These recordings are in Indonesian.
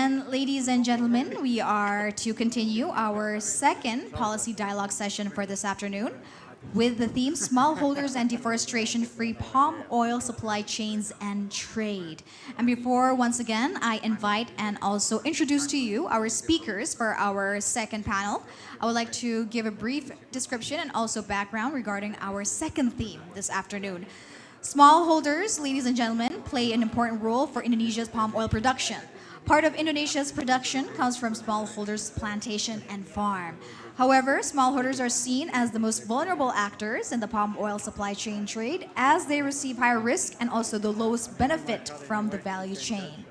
And ladies and gentlemen, we are to continue our second policy dialogue session for this afternoon with the theme Smallholders and Deforestation-Free Palm Oil Supply Chains and Trade. And before, once again, I invite and also introduce to you our speakers for our second panel, I would like to give a brief description and also background regarding our second theme this afternoon. Smallholders, ladies and gentlemen, play an important role for Indonesia's palm oil production. Part of Indonesia's production comes from smallholders' plantation and farm. However, smallholders are seen as the most vulnerable actors in the palm oil supply chain trade as they receive higher risk and also the lowest benefit from the value chain.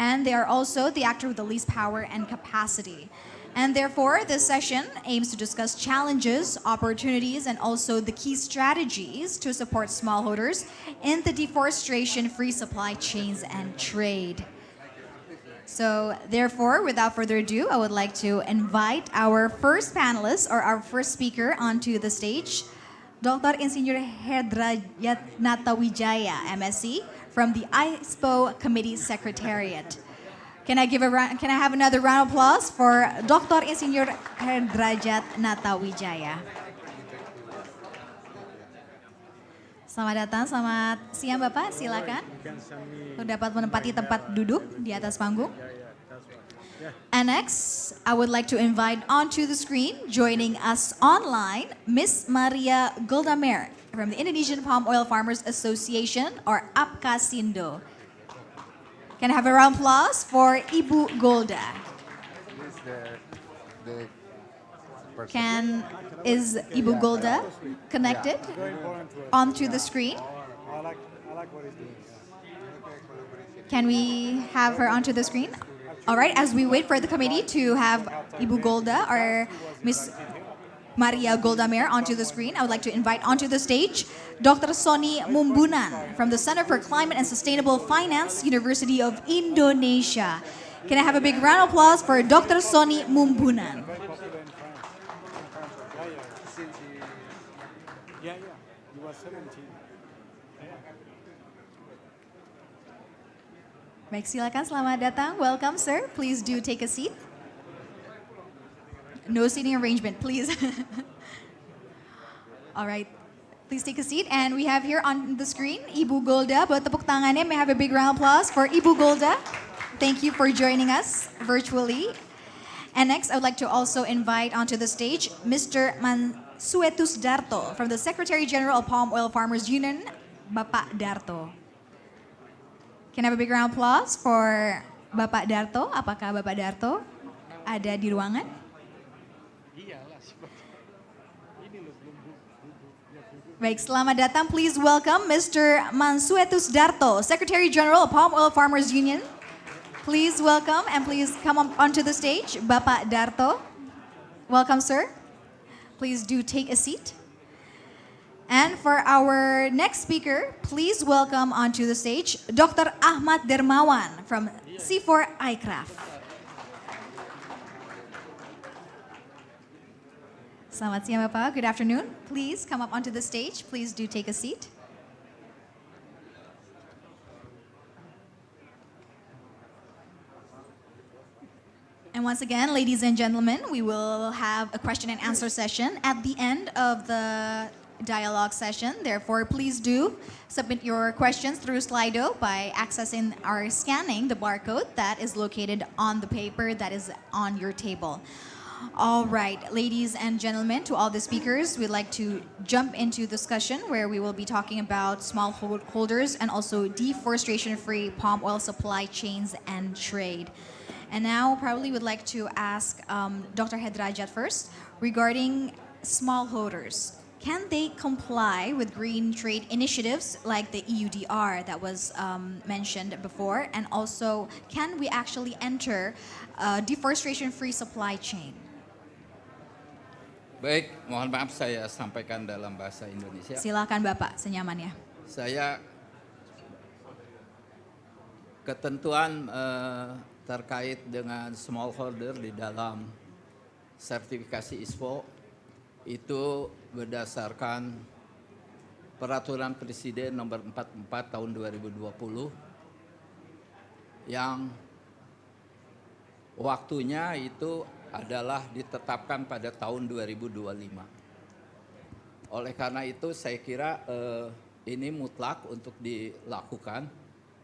And they are also the actor with the least power and capacity. And therefore, this session aims to discuss challenges, opportunities, and also the key strategies to support smallholders in the deforestation-free supply chains and trade. So therefore, without further ado, I would like to invite our first panelist or our first speaker onto the stage, Dr. Insinyur Hedrajat Natawijaya, MSc, from the ISPO Committee Secretariat. Can I have another round of applause for Dr. Insinyur Hedrajat Natawijaya. Selamat datang, selamat siang Bapak, silakan. Dapat menempati tempat duduk di atas panggung. And next, I would like to invite onto the screen, joining us online, Miss Maria Goldamer from the Indonesian Palm Oil Farmers Association, or APKASindo. Can I have a round of applause for Ibu Golda? Is Ibu Golda connected onto the screen? Can we have her onto the screen? All right, as we wait for the committee to have Ibu Golda or Miss Maria Goldamer onto the screen, I would like to invite onto the stage Dr. Sony Mumbunan from the Center for Climate and Sustainable Finance, University of Indonesia. Can I have a big round of applause for Dr. Sony Mumbunan? Baik, silakan, selamat datang. Welcome, sir. Please do take a seat. No seating arrangement, please. All right, please take a seat. And we have here on the screen, Ibu Golda. Buat tepuk tangannya, may I have a big round of applause for Ibu Golda. Thank you for joining us virtually. And next, I would like to also invite onto the stage Mr. Mansuetus Darto from the Secretary General of Palm Oil Farmers Union, Bapak Darto. Can I have a big round of applause for Bapak Darto? Apakah Bapak Darto ada di ruangan? Baik, selamat datang. Please welcome Mr. Mansuetus Darto, Secretary General of Palm Oil Farmers Union. Please welcome and please come onto the stage, Bapak Darto. Welcome, sir. Please do take a seat. And for our next speaker, please welcome onto the stage Dr. Ahmad Dermawan from C4 ICRAF. Selamat siang Bapak, good afternoon. Please come up onto the stage, please do take a seat. And once again, ladies and gentlemen, we will have a question and answer session at the end of the dialogue session. Therefore, please do submit your questions through Slido by accessing or scanning the barcode that is located on the paper that is on your table. All right, ladies and gentlemen, to all the speakers, we'd like to jump into discussion where we will be talking about smallholders and also deforestation-free palm oil supply chains and trade. And now probably would like to ask Dr. Hedrajat first regarding smallholders. Can they comply with green trade initiatives like the EUDR that was mentioned before? And also, can we actually enter a deforestation-free supply chain? Baik, mohon maaf saya sampaikan dalam bahasa Indonesia. Silakan Bapak, senyamannya. Saya ketentuan terkait dengan smallholder di dalam sertifikasi ISPO itu berdasarkan Peraturan Presiden Nomor 44 Tahun 2020 yang waktunya itu adalah ditetapkan pada tahun 2025. Oleh karena itu saya kira ini mutlak untuk dilakukan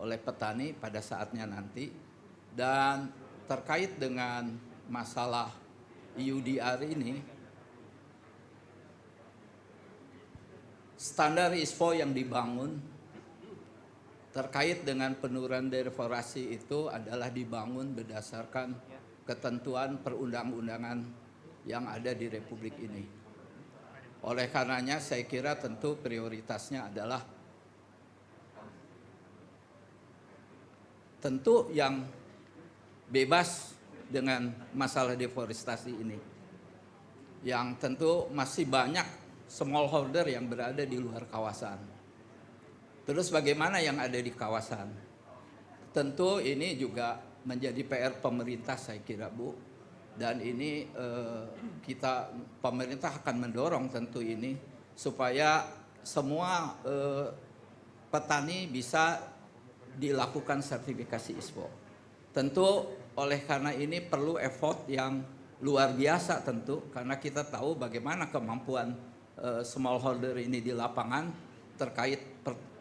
oleh petani pada saatnya nanti. Dan terkait dengan masalah EUDR ini, standar ISPO yang dibangun terkait dengan penurunan deforestasi itu adalah dibangun berdasarkan ketentuan perundang-undangan yang ada di Republik ini. Oleh karenanya saya kira tentu prioritasnya adalah tentu yang bebas dengan masalah deforestasi ini. Yang tentu masih banyak smallholder yang berada di luar kawasan. Terus bagaimana yang ada di kawasan? Tentu ini juga menjadi PR pemerintah saya kira, Bu. Dan ini pemerintah akan mendorong tentu ini supaya semua petani bisa dilakukan sertifikasi ISPO. Tentu oleh karena ini perlu effort yang luar biasa tentu, karena kita tahu bagaimana kemampuan smallholder ini di lapangan terkait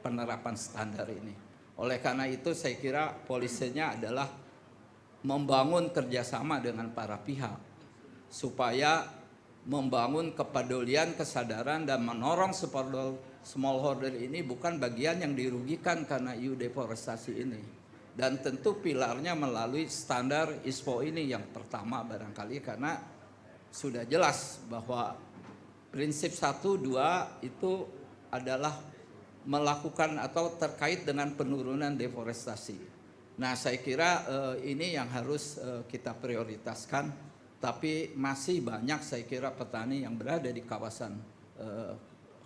penerapan standar ini. Oleh karena itu saya kira polisinya adalah membangun kerjasama dengan para pihak supaya membangun kepedulian, kesadaran dan menorong smallholder ini bukan bagian yang dirugikan karena EU deforestasi ini. Dan tentu pilarnya melalui standar ISPO ini yang pertama barangkali, karena sudah jelas bahwa prinsip 1, 2 itu adalah melakukan atau terkait dengan penurunan deforestasi. Nah saya kira ini yang harus kita prioritaskan, tapi masih banyak saya kira petani yang berada di kawasan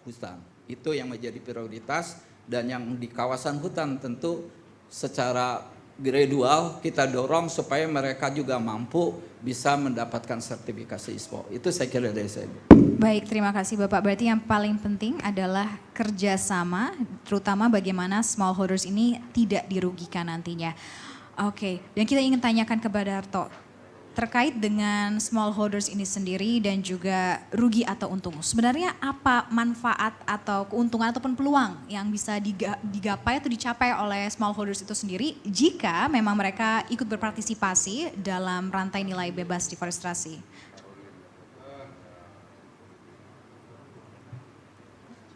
hutan. Itu yang menjadi prioritas, dan yang di kawasan hutan tentu secara gradual kita dorong supaya mereka juga mampu bisa mendapatkan sertifikasi ISPO. Itu saya kira dari saya. Baik, terima kasih Bapak. Berarti yang paling penting adalah kerjasama, terutama bagaimana smallholders ini tidak dirugikan nantinya. Oke, dan kita ingin tanyakan kepada Darto, terkait dengan smallholders ini sendiri dan juga rugi atau untung. Sebenarnya apa manfaat atau keuntungan ataupun peluang yang bisa digapai atau dicapai oleh smallholders itu sendiri jika memang mereka ikut berpartisipasi dalam rantai nilai bebas deforestasi?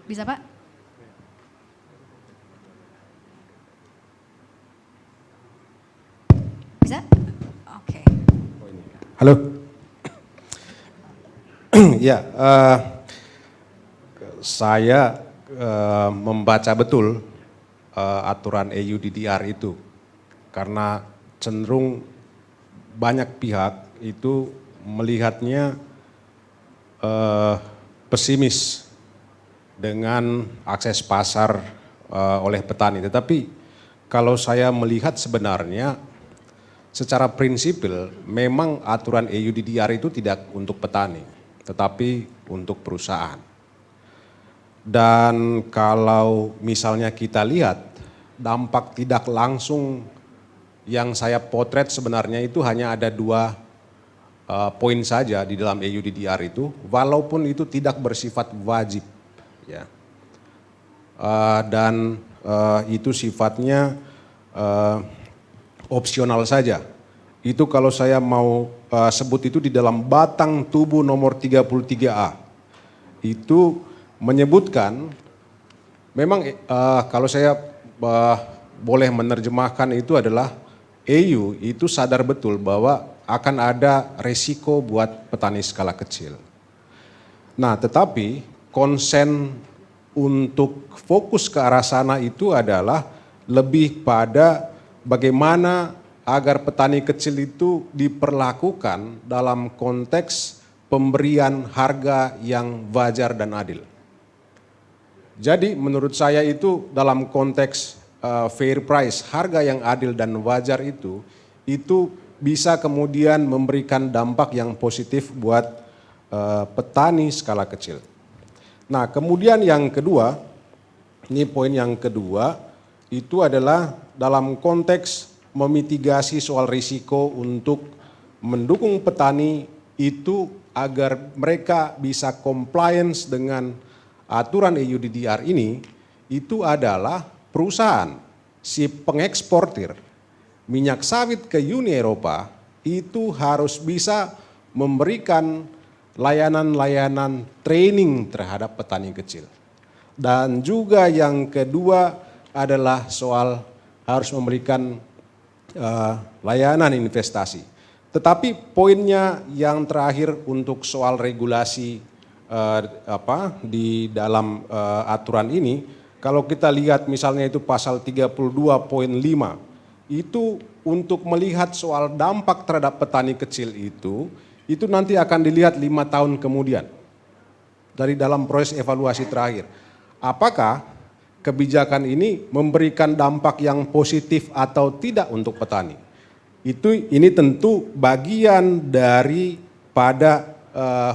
Bisa Pak? Bisa? Oke. Halo. Ya, saya membaca betul aturan EUDR itu, karena cenderung banyak pihak itu melihatnya pesimis dengan akses pasar oleh petani. Tetapi kalau saya melihat sebenarnya secara prinsipil memang aturan EUDR itu tidak untuk petani, tetapi untuk perusahaan. Dan kalau misalnya kita lihat dampak tidak langsung yang saya potret sebenarnya itu hanya ada 2 poin saja di dalam EUDR itu, walaupun itu tidak bersifat wajib. Ya. Dan itu sifatnya opsional saja. Itu kalau saya mau sebut itu di dalam batang tubuh nomor 33A. Itu menyebutkan, memang kalau saya boleh menerjemahkan itu adalah EU itu sadar betul bahwa akan ada resiko buat petani skala kecil. Nah tetapi konsen untuk fokus ke arah sana itu adalah lebih pada bagaimana agar petani kecil itu diperlakukan dalam konteks pemberian harga yang wajar dan adil. Jadi menurut saya itu dalam konteks fair price, harga yang adil dan wajar itu bisa kemudian memberikan dampak yang positif buat petani skala kecil. Nah kemudian yang kedua, ini poin yang kedua, itu adalah dalam konteks memitigasi soal risiko untuk mendukung petani itu agar mereka bisa compliance dengan aturan EUDR ini, itu adalah perusahaan si pengeksportir minyak sawit ke Uni Eropa itu harus bisa memberikan layanan-layanan training terhadap petani kecil. Dan juga yang kedua adalah soal harus memberikan layanan investasi. Tetapi poinnya yang terakhir untuk soal regulasi di dalam aturan ini, kalau kita lihat misalnya itu pasal 32.5, itu untuk melihat soal dampak terhadap petani kecil itu nanti akan dilihat 5 tahun kemudian dari dalam proses evaluasi terakhir. Apakah kebijakan ini memberikan dampak yang positif atau tidak untuk petani? Ini tentu bagian daripada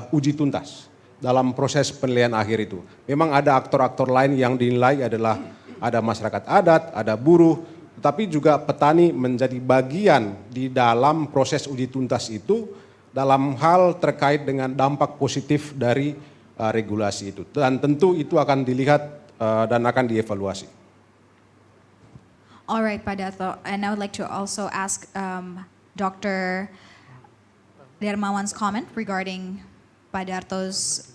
uji tuntas dalam proses penilaian akhir itu. Memang ada aktor-aktor lain yang dinilai adalah ada masyarakat adat, ada buruh, tetapi juga petani menjadi bagian di dalam proses uji tuntas itu dalam hal terkait dengan dampak positif dari regulasi itu. Dan tentu itu akan dilihat dan akan dievaluasi. All right, Pak Darto, and I would like to also ask Dr. Dermawan's comment regarding Pak Darto's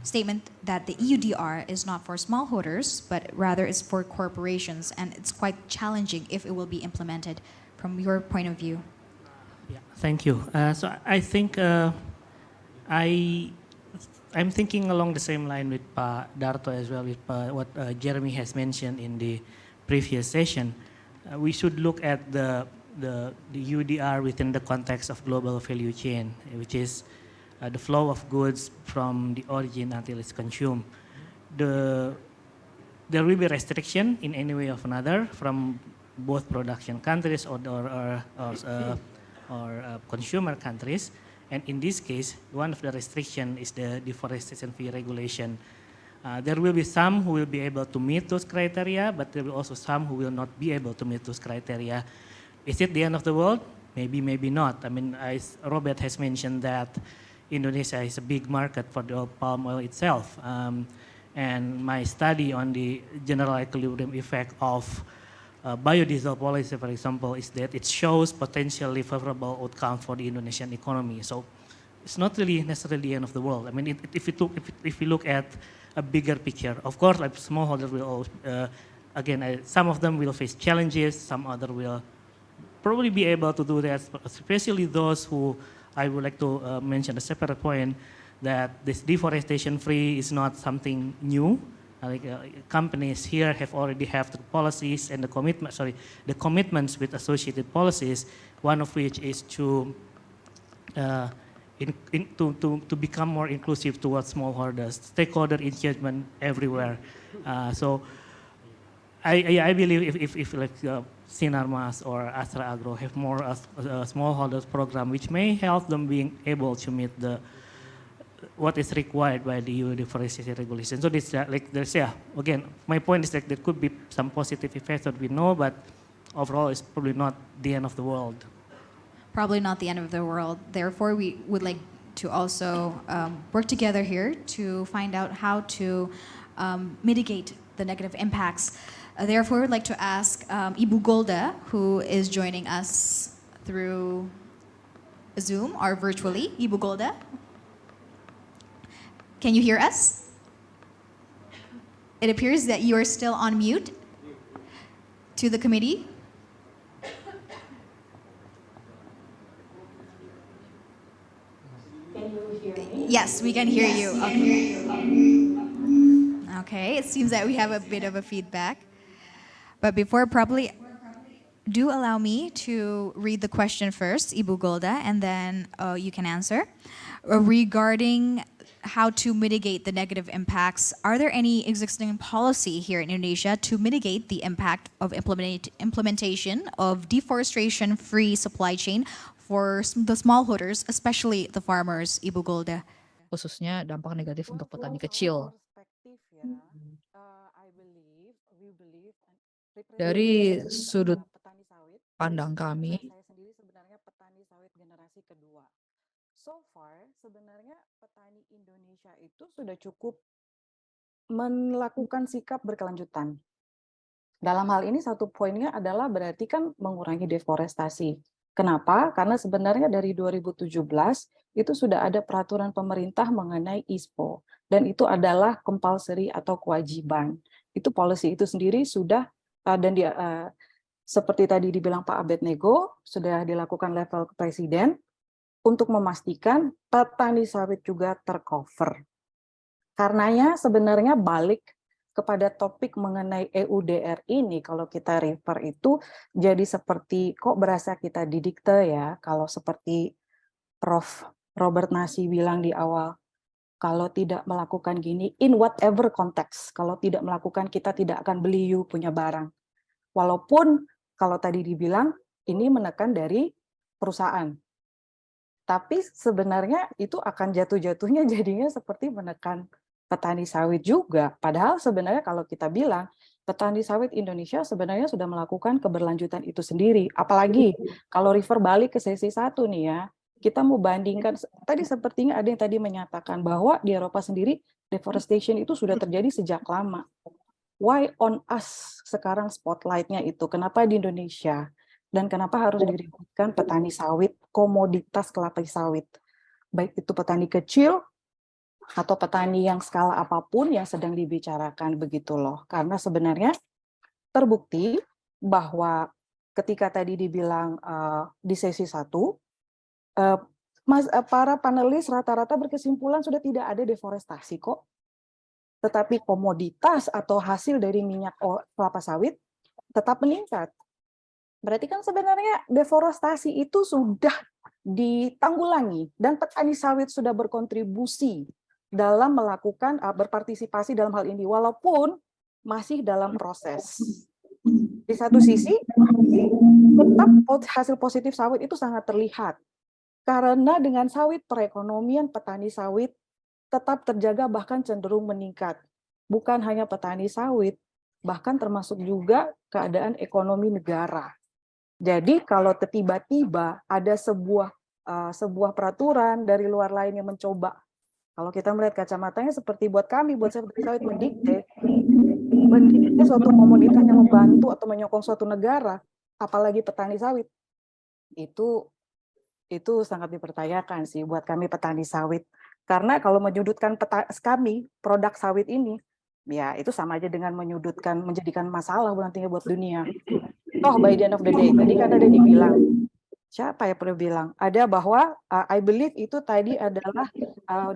statement that the EUDR is not for smallholders, but rather is for corporations, and it's quite challenging if it will be implemented from your point of view. Yeah, thank you. So I think I'm thinking along the same line with Pak Darto as well, with what Jeremy has mentioned in the previous session. We should look at the UDR within the context of global value chain, which is the flow of goods from the origin until it's consumed. There will be restriction in any way or another from both production countries or consumer countries. And in this case, one of the restrictions is the deforestation fee regulation. There will be some who will be able to meet those criteria, but there will also some who will not be able to meet those criteria. Is it the end of the world? Maybe, maybe not. I mean, Robert has mentioned that Indonesia is a big market for the palm oil itself. And my study on the general equilibrium effect of biodiesel policy, for example, is that it shows potentially favorable outcome for the Indonesian economy. So it's not really necessarily the end of the world. I mean, if we look at a bigger picture, of course, like smallholders will, again, some of them will face challenges, some other will probably be able to do that, especially those who, I would like to mention a separate point, that this deforestation free is not something new. Companies here have already have the policies and the commitments with associated policies, one of which is to become more inclusive towards smallholders, stakeholder engagement everywhere. So I believe if like Sinarmas or Astra Agro have more smallholders program, which may help them being able to meet what is required by the EU deforestation regulation. So this, again, my point is that there could be some positive effects that we know, but overall it's probably not the end of the world. Probably not the end of the world. Therefore, we would like to also work together here to find out how to mitigate the negative impacts. Therefore, we'd like to ask Ibu Golda, who is joining us through Zoom or virtually. Ibu Golda, can you hear us? It appears that you are still on mute. To the committee. Can you hear me? Yes, we can hear you. Okay, it seems that we have a bit of a feedback. But before, probably do allow me to read the question first, Ibu Golda, and then you can answer. Regarding how to mitigate the negative impacts, are there any existing policy here in Indonesia to mitigate the impact of implementation of deforestation-free supply chain for the smallholders, especially the farmers, Ibu Golda? Khususnya dampak negatif untuk petani kecil. Dari sudut pandang kami, dispensasi kedua. So far, sebenarnya petani Indonesia itu sudah cukup melakukan sikap berkelanjutan. Dalam hal ini satu poinnya adalah berarti kan mengurangi deforestasi. Kenapa? Karena sebenarnya dari 2017 itu sudah ada peraturan pemerintah mengenai ISPO dan itu adalah compulsory atau kewajiban. Itu policy itu sendiri sudah dan dia seperti tadi dibilang Pak Abednego sudah dilakukan level presiden untuk memastikan petani sawit juga tercover. Karenanya sebenarnya balik kepada topik mengenai EUDR ini, kalau kita refer itu jadi seperti kok berasa kita didikte ya, kalau seperti Prof. Robert Nasi bilang di awal, kalau tidak melakukan gini, in whatever context, kalau tidak melakukan kita tidak akan beli you punya barang. Walaupun kalau tadi dibilang ini menekan dari perusahaan. Tapi sebenarnya itu akan jatuh-jatuhnya jadinya seperti menekan petani sawit juga. Padahal sebenarnya kalau kita bilang petani sawit Indonesia sebenarnya sudah melakukan keberlanjutan itu sendiri. Apalagi kalau refer balik ke sesi 1 nih ya, kita mau bandingkan, tadi sepertinya ada yang tadi menyatakan bahwa di Eropa sendiri deforestation itu sudah terjadi sejak lama. Why on us sekarang spotlight-nya itu? Kenapa di Indonesia? Dan kenapa harus diributkan petani sawit, komoditas kelapa sawit? Baik itu petani kecil, atau petani yang skala apapun yang sedang dibicarakan begitu loh. Karena sebenarnya terbukti bahwa ketika tadi dibilang di sesi 1, para panelis rata-rata berkesimpulan sudah tidak ada deforestasi kok. Tetapi komoditas atau hasil dari minyak kelapa sawit tetap meningkat. Berarti kan sebenarnya deforestasi itu sudah ditanggulangi dan petani sawit sudah berkontribusi dalam melakukan berpartisipasi dalam hal ini walaupun masih dalam proses. Di satu sisi tetap hasil positif sawit itu sangat terlihat karena dengan sawit perekonomian petani sawit tetap terjaga bahkan cenderung meningkat. Bukan hanya petani sawit, bahkan termasuk juga keadaan ekonomi negara. Jadi kalau tiba-tiba ada sebuah peraturan dari luar lain yang mencoba, kalau kita melihat kacamatanya seperti buat kami, buat saya sawit mendikte suatu komunitas yang membantu atau menyokong suatu negara, apalagi petani sawit, itu sangat dipertanyakan sih buat kami petani sawit. Karena kalau menyudutkan kami produk sawit ini, ya itu sama aja dengan menjadikan masalah nantinya buat dunia. Toh by the end of the day, tadi kan ada dibilang, siapa ya perlu bilang? Ada bahwa I believe itu tadi adalah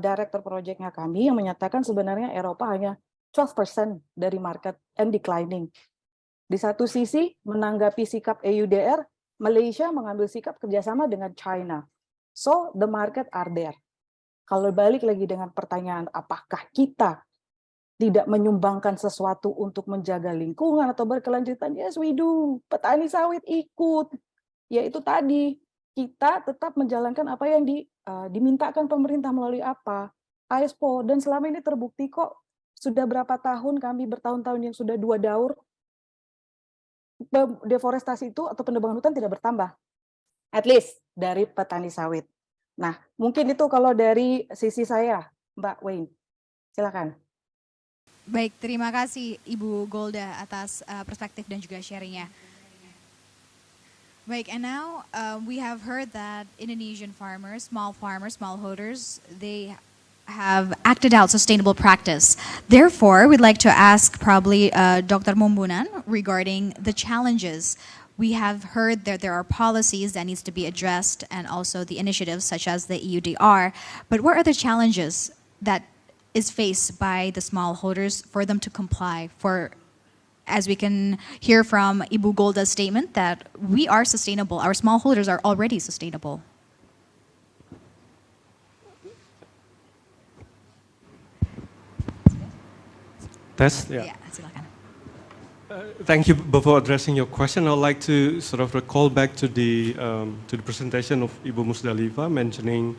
director project-nya kami yang menyatakan sebenarnya Eropa hanya 12% dari market and declining. Di satu sisi menanggapi sikap EUDR, Malaysia mengambil sikap kerjasama dengan China. So the market are there. Kalau balik lagi dengan pertanyaan apakah kita tidak menyumbangkan sesuatu untuk menjaga lingkungan atau berkelanjutan? Yes, we do. Petani sawit ikut. Yaitu tadi, kita tetap menjalankan apa yang dimintakan pemerintah melalui apa? ISPO, dan selama ini terbukti kok, sudah berapa tahun kami bertahun-tahun yang sudah 2 daur, deforestasi itu atau penebangan hutan tidak bertambah. At least dari petani sawit. Nah, mungkin itu kalau dari sisi saya, Mbak Wayne. Silakan. Baik, terima kasih Ibu Golda atas perspektif dan juga sharingnya. Baik, and now we have heard that Indonesian farmers, smallholders, they have acted out sustainable practice. Therefore, we'd like to ask probably Dr. Mumbunan regarding the challenges. We have heard that there are policies that needs to be addressed and also the initiatives such as the EUDR. But what are the challenges that is faced by the smallholders for them to comply? For, as we can hear from Ibu Golda's statement, that we are sustainable. Our smallholders are already sustainable. Test, yeah. Silakan. Thank you. Before addressing your question, I'd like to sort of recall back to the presentation of Ibu Musdalifa mentioning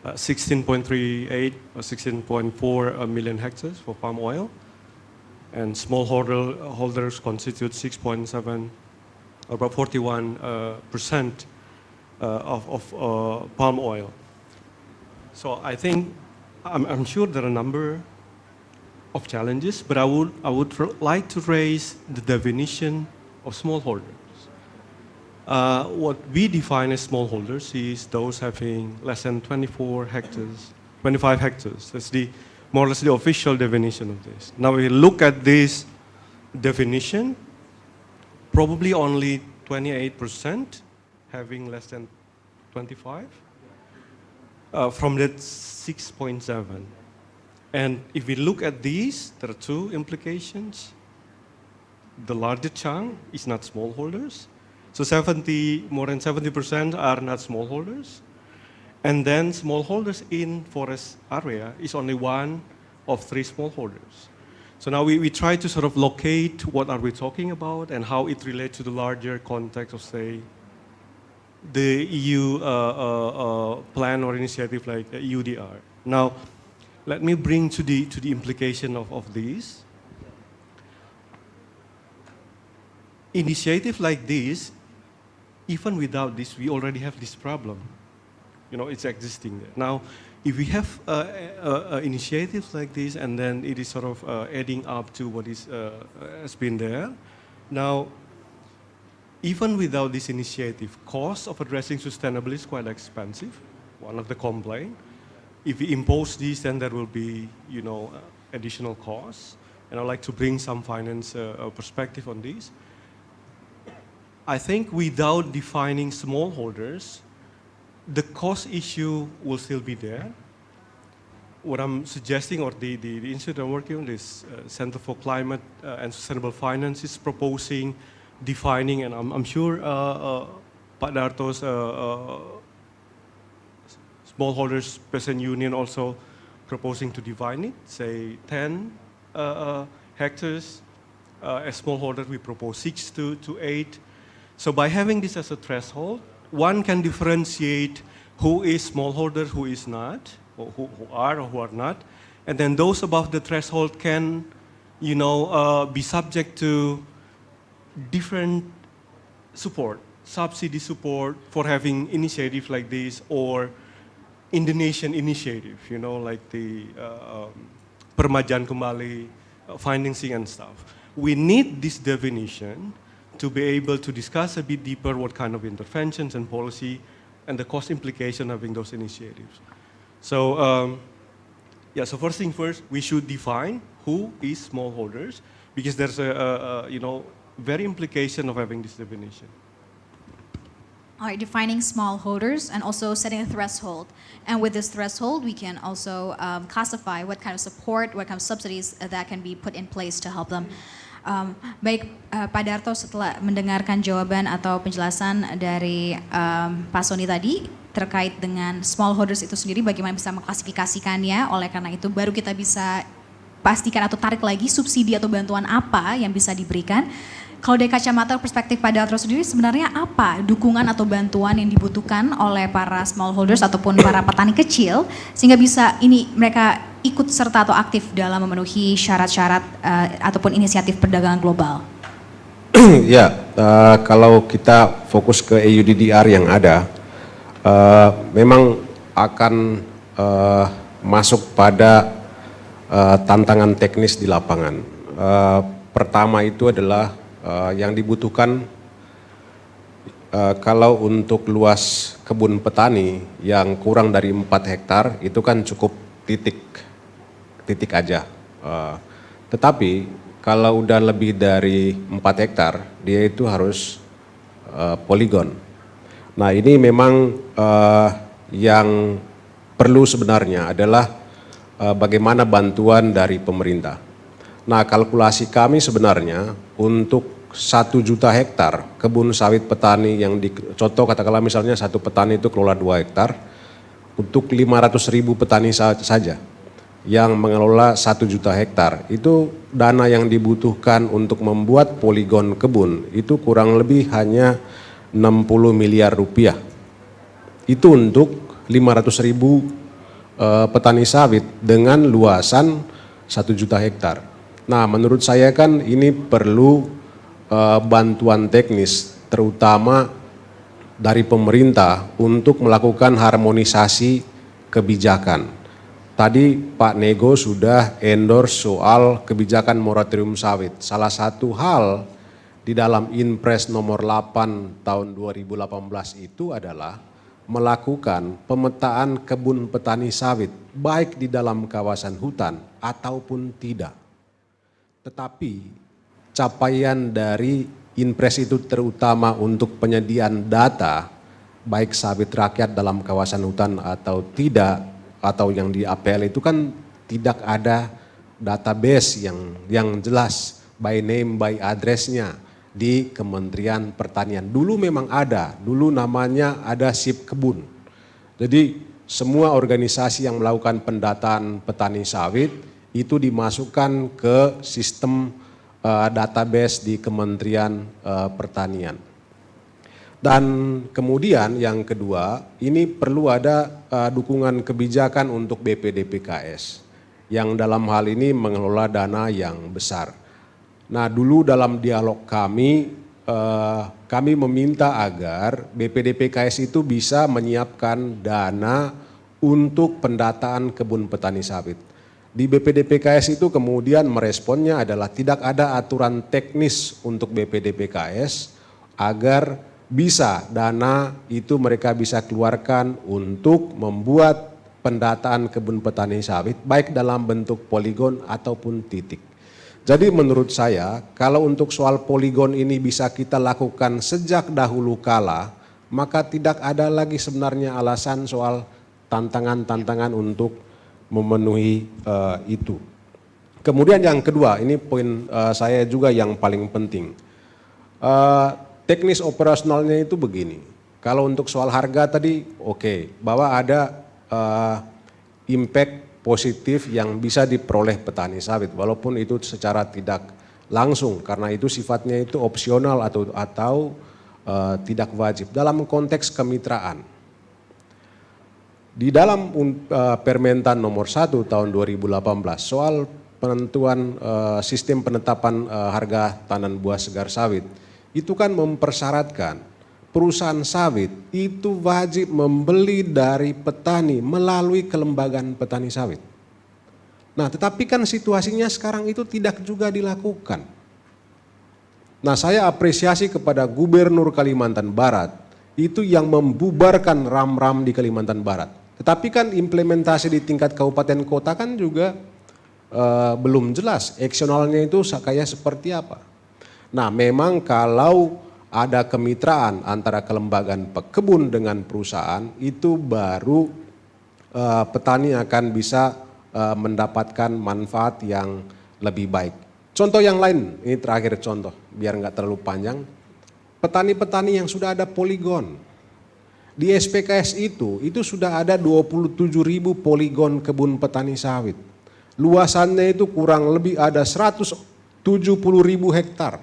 16.38 or 16.4 million hectares for palm oil, and smallholders constitute 6.7, about 41%. palm oil. So I think, I'm sure there are a number of challenges, but I would like to raise the definition of smallholders. What we define as smallholders is those having less than 25 hectares. That's more or less the official definition of this. Now we look at this definition, probably only 28% having less than 25 from that 6.7. And if we look at these, there are two implications. The larger chunk is not smallholders. So more than 70% are not smallholders. And then smallholders in forest area is only one of 3 smallholders. So now we try to sort of locate what are we talking about and how it relates to the larger context of, say, the EU plan or initiative like EUDR. Now, let me bring to the implication of these. Initiative like this, even without this, we already have this problem. You know, it's existing there. Now, if we have initiatives like this, and then it is sort of adding up to what has been there. Now, even without this initiative, cost of addressing sustainability is quite expensive. One of the complaints. If we impose this, then there will be, additional costs. And I'd like to bring some finance perspective on this. I think without defining smallholders, the cost issue will still be there. What I'm suggesting, or the institute I'm working on, this Center for Climate and Sustainable Finance, is proposing defining, and I'm sure Pak Darto's Smallholders Peasant Union also proposing to define it, say 10 hectares. As smallholder, we propose 6 to 8. So by having this as a threshold, one can differentiate who is smallholder, who is not, or who are or who are not. And then those above the threshold can, be subject to different support, subsidy support for having initiative like this, or Indonesian initiative, like the Permajaan Kembali, financing and stuff. We need this definition to be able to discuss a bit deeper what kind of interventions and policy and the cost implication of having those initiatives. So, so first thing first, we should define who is smallholders, because there's a very implication of having this definition. All right, defining smallholders and also setting a threshold. And with this threshold, we can also classify what kind of support, what kind of subsidies that can be put in place to help them. Baik, Pak Darto, setelah mendengarkan jawaban atau penjelasan dari Pak Soni tadi terkait dengan smallholders itu sendiri, bagaimana bisa mengklasifikasikannya, oleh karena itu baru kita bisa pastikan atau tarik lagi subsidi atau bantuan apa yang bisa diberikan. Kalau dari kacamata perspektif Pak Darto sendiri, sebenarnya apa dukungan atau bantuan yang dibutuhkan oleh para smallholders ataupun para petani kecil sehingga bisa mereka ikut serta atau aktif dalam memenuhi syarat-syarat ataupun inisiatif perdagangan global? Ya, kalau kita fokus ke EUDR yang ada, memang akan masuk pada tantangan teknis di lapangan. Pertama itu adalah yang dibutuhkan kalau untuk luas kebun petani yang kurang dari 4 hektar itu kan cukup titik aja. Tetapi kalau udah lebih dari 4 hektar dia itu harus poligon. Nah ini memang yang perlu sebenarnya adalah bagaimana bantuan dari pemerintah. Nah kalkulasi kami sebenarnya untuk 1 juta hektar kebun sawit petani yang contoh katakanlah misalnya satu petani itu kelola 2 hektar, untuk 500.000 petani saja yang mengelola 1 juta hektar, itu dana yang dibutuhkan untuk membuat poligon kebun itu kurang lebih hanya 60 miliar rupiah. Itu untuk 500.000 petani sawit dengan luasan 1 juta hektar. Nah menurut saya kan ini perlu bantuan teknis, terutama dari pemerintah untuk melakukan harmonisasi kebijakan. Tadi Pak Nego sudah endorse soal kebijakan moratorium sawit. Salah satu hal di dalam Inpres nomor 8 tahun 2018 itu adalah melakukan pemetaan kebun petani sawit, baik di dalam kawasan hutan ataupun tidak. Tetapi capaian dari Inpres itu terutama untuk penyediaan data, baik sawit rakyat dalam kawasan hutan atau tidak, atau yang di APL itu kan tidak ada database yang jelas, by name, by address-nya di Kementerian Pertanian. Dulu memang ada, dulu namanya ada SIP Kebun. Jadi semua organisasi yang melakukan pendataan petani sawit itu dimasukkan ke sistem database di Kementerian Pertanian. Dan kemudian yang kedua, ini perlu ada dukungan kebijakan untuk BPDPKS yang dalam hal ini mengelola dana yang besar. Nah, dulu dalam dialog kami meminta agar BPDPKS itu bisa menyiapkan dana untuk pendataan kebun petani sawit. Di BPDPKS itu kemudian meresponnya adalah tidak ada aturan teknis untuk BPDPKS agar bisa dana itu mereka bisa keluarkan untuk membuat pendataan kebun petani sawit baik dalam bentuk poligon ataupun titik. Jadi menurut saya kalau untuk soal poligon ini bisa kita lakukan sejak dahulu kala, maka tidak ada lagi sebenarnya alasan soal tantangan-tantangan untuk memenuhi itu. Kemudian yang kedua, ini poin saya juga yang paling penting. Teknis operasionalnya itu begini, kalau untuk soal harga tadi oke, bahwa ada impact positif yang bisa diperoleh petani sawit walaupun itu secara tidak langsung karena itu sifatnya itu opsional atau tidak wajib dalam konteks kemitraan. Di dalam Permentan nomor 1 tahun 2018 soal penentuan sistem penetapan harga tanaman buah segar sawit itu kan mempersyaratkan perusahaan sawit itu wajib membeli dari petani melalui kelembagaan petani sawit. Nah, tetapi kan situasinya sekarang itu tidak juga dilakukan. Nah, saya apresiasi kepada Gubernur Kalimantan Barat itu yang membubarkan RAM-RAM di Kalimantan Barat. Tetapi kan implementasi di tingkat kabupaten kota kan juga belum jelas eksionalnya itu kayak seperti apa. Nah, memang kalau ada kemitraan antara kelembagaan pekebun dengan perusahaan itu baru petani akan bisa mendapatkan manfaat yang lebih baik. Contoh yang lain, ini terakhir contoh biar nggak terlalu panjang. Petani-petani yang sudah ada poligon. Di SPKS itu sudah ada 27.000 poligon kebun petani sawit. Luasannya itu kurang lebih ada 170.000 hektar.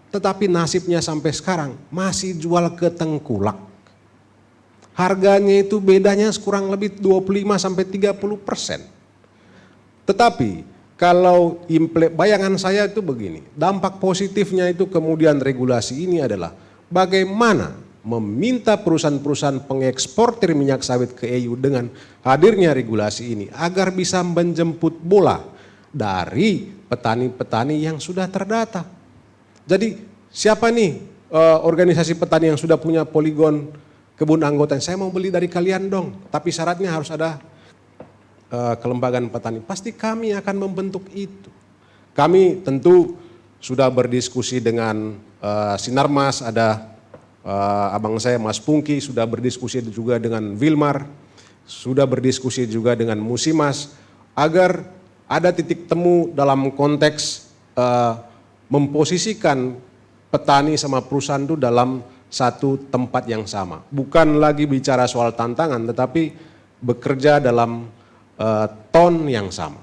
Tetapi nasibnya sampai sekarang masih jual ke tengkulak. Harganya itu bedanya kurang lebih 25-30%. Tetapi kalau bayangan saya itu begini, dampak positifnya itu kemudian regulasi ini adalah bagaimana meminta perusahaan-perusahaan pengeksportir minyak sawit ke EU dengan hadirnya regulasi ini agar bisa menjemput bola dari petani-petani yang sudah terdata. Jadi siapa nih organisasi petani yang sudah punya poligon kebun anggota, saya mau beli dari kalian dong, tapi syaratnya harus ada kelembagaan petani. Pasti kami akan membentuk itu. Kami tentu sudah berdiskusi dengan Sinarmas, ada abang saya Mas Pungki, sudah berdiskusi juga dengan Wilmar, sudah berdiskusi juga dengan Musimas, agar ada titik temu dalam konteks memposisikan petani sama perusahaan itu dalam satu tempat yang sama. Bukan lagi bicara soal tantangan, tetapi bekerja dalam ton yang sama.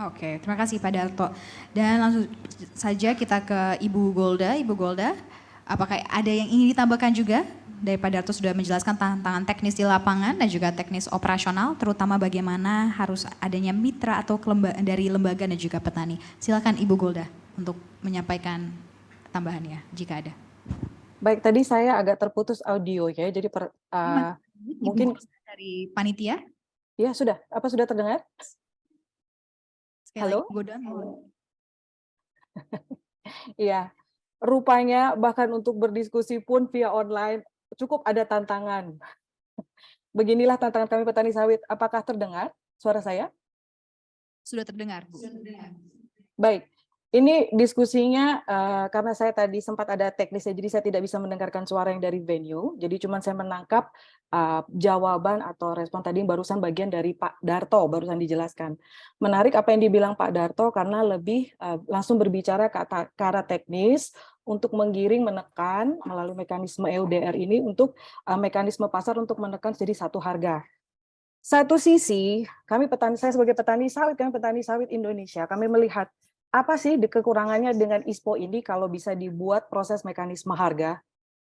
Oke, terima kasih Pak Darto. Dan langsung saja kita ke Ibu Golda. Ibu Golda, apakah ada yang ingin ditambahkan juga? Dari Pak Darto sudah menjelaskan tantangan teknis di lapangan dan juga teknis operasional, terutama bagaimana harus adanya mitra atau dari lembaga dan juga petani. Silakan Ibu Golda untuk menyampaikan tambahannya jika ada. Baik, tadi saya agak terputus audio ya, jadi mungkin dari panitia. ya sudah, apa sudah terdengar? Sekali Halo? lagi, godaan mohon. Iya, rupanya bahkan untuk berdiskusi pun via online cukup ada tantangan. Beginilah tantangan kami petani sawit. Apakah terdengar suara saya? Sudah terdengar, Bu. Baik, ini diskusinya karena saya tadi sempat ada teknisnya, jadi saya tidak bisa mendengarkan suara yang dari venue. Jadi cuma saya menangkap jawaban atau respon tadi yang barusan bagian dari Pak Darto, barusan dijelaskan. Menarik apa yang dibilang Pak Darto karena lebih langsung berbicara ke arah teknis untuk menggiring, menekan melalui mekanisme EUDR ini untuk mekanisme pasar untuk menekan jadi satu harga. Satu sisi, saya sebagai petani sawit Indonesia, kami melihat apa sih kekurangannya dengan ISPO ini kalau bisa dibuat proses mekanisme harga.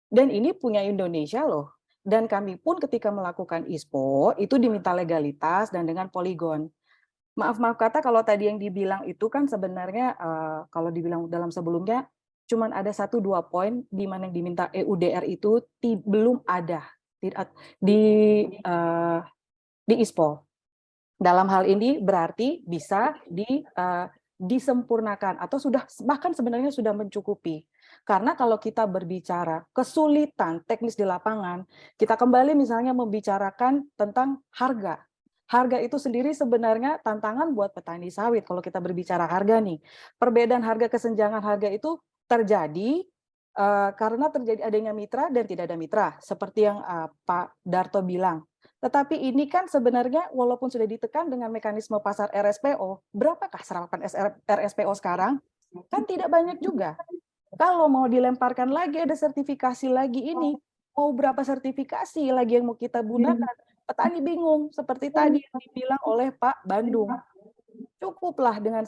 Dan ini punya Indonesia loh. Dan kami pun ketika melakukan ISPO itu diminta legalitas dan dengan poligon. Maaf kata kalau tadi yang dibilang itu kan sebenarnya kalau dibilang dalam sebelumnya cuman ada 1-2 poin di mana yang diminta EUDR itu belum ada di ISPO. Dalam hal ini berarti bisa disempurnakan atau bahkan sebenarnya sudah mencukupi. Karena kalau kita berbicara kesulitan teknis di lapangan, kita kembali misalnya membicarakan tentang harga. Harga itu sendiri sebenarnya tantangan buat petani sawit kalau kita berbicara harga nih. Perbedaan harga, kesenjangan harga itu terjadi karena terjadi adanya mitra dan tidak ada mitra, seperti yang Pak Darto bilang. Tetapi ini kan sebenarnya walaupun sudah ditekan dengan mekanisme pasar RSPO, berapakah serapan RSPO sekarang? Kan tidak banyak juga. Kalau mau dilemparkan lagi ada sertifikasi lagi ini, mau berapa sertifikasi lagi yang mau kita gunakan? Petani bingung, seperti tadi yang dibilang oleh Pak Bandung. Cukuplah dengan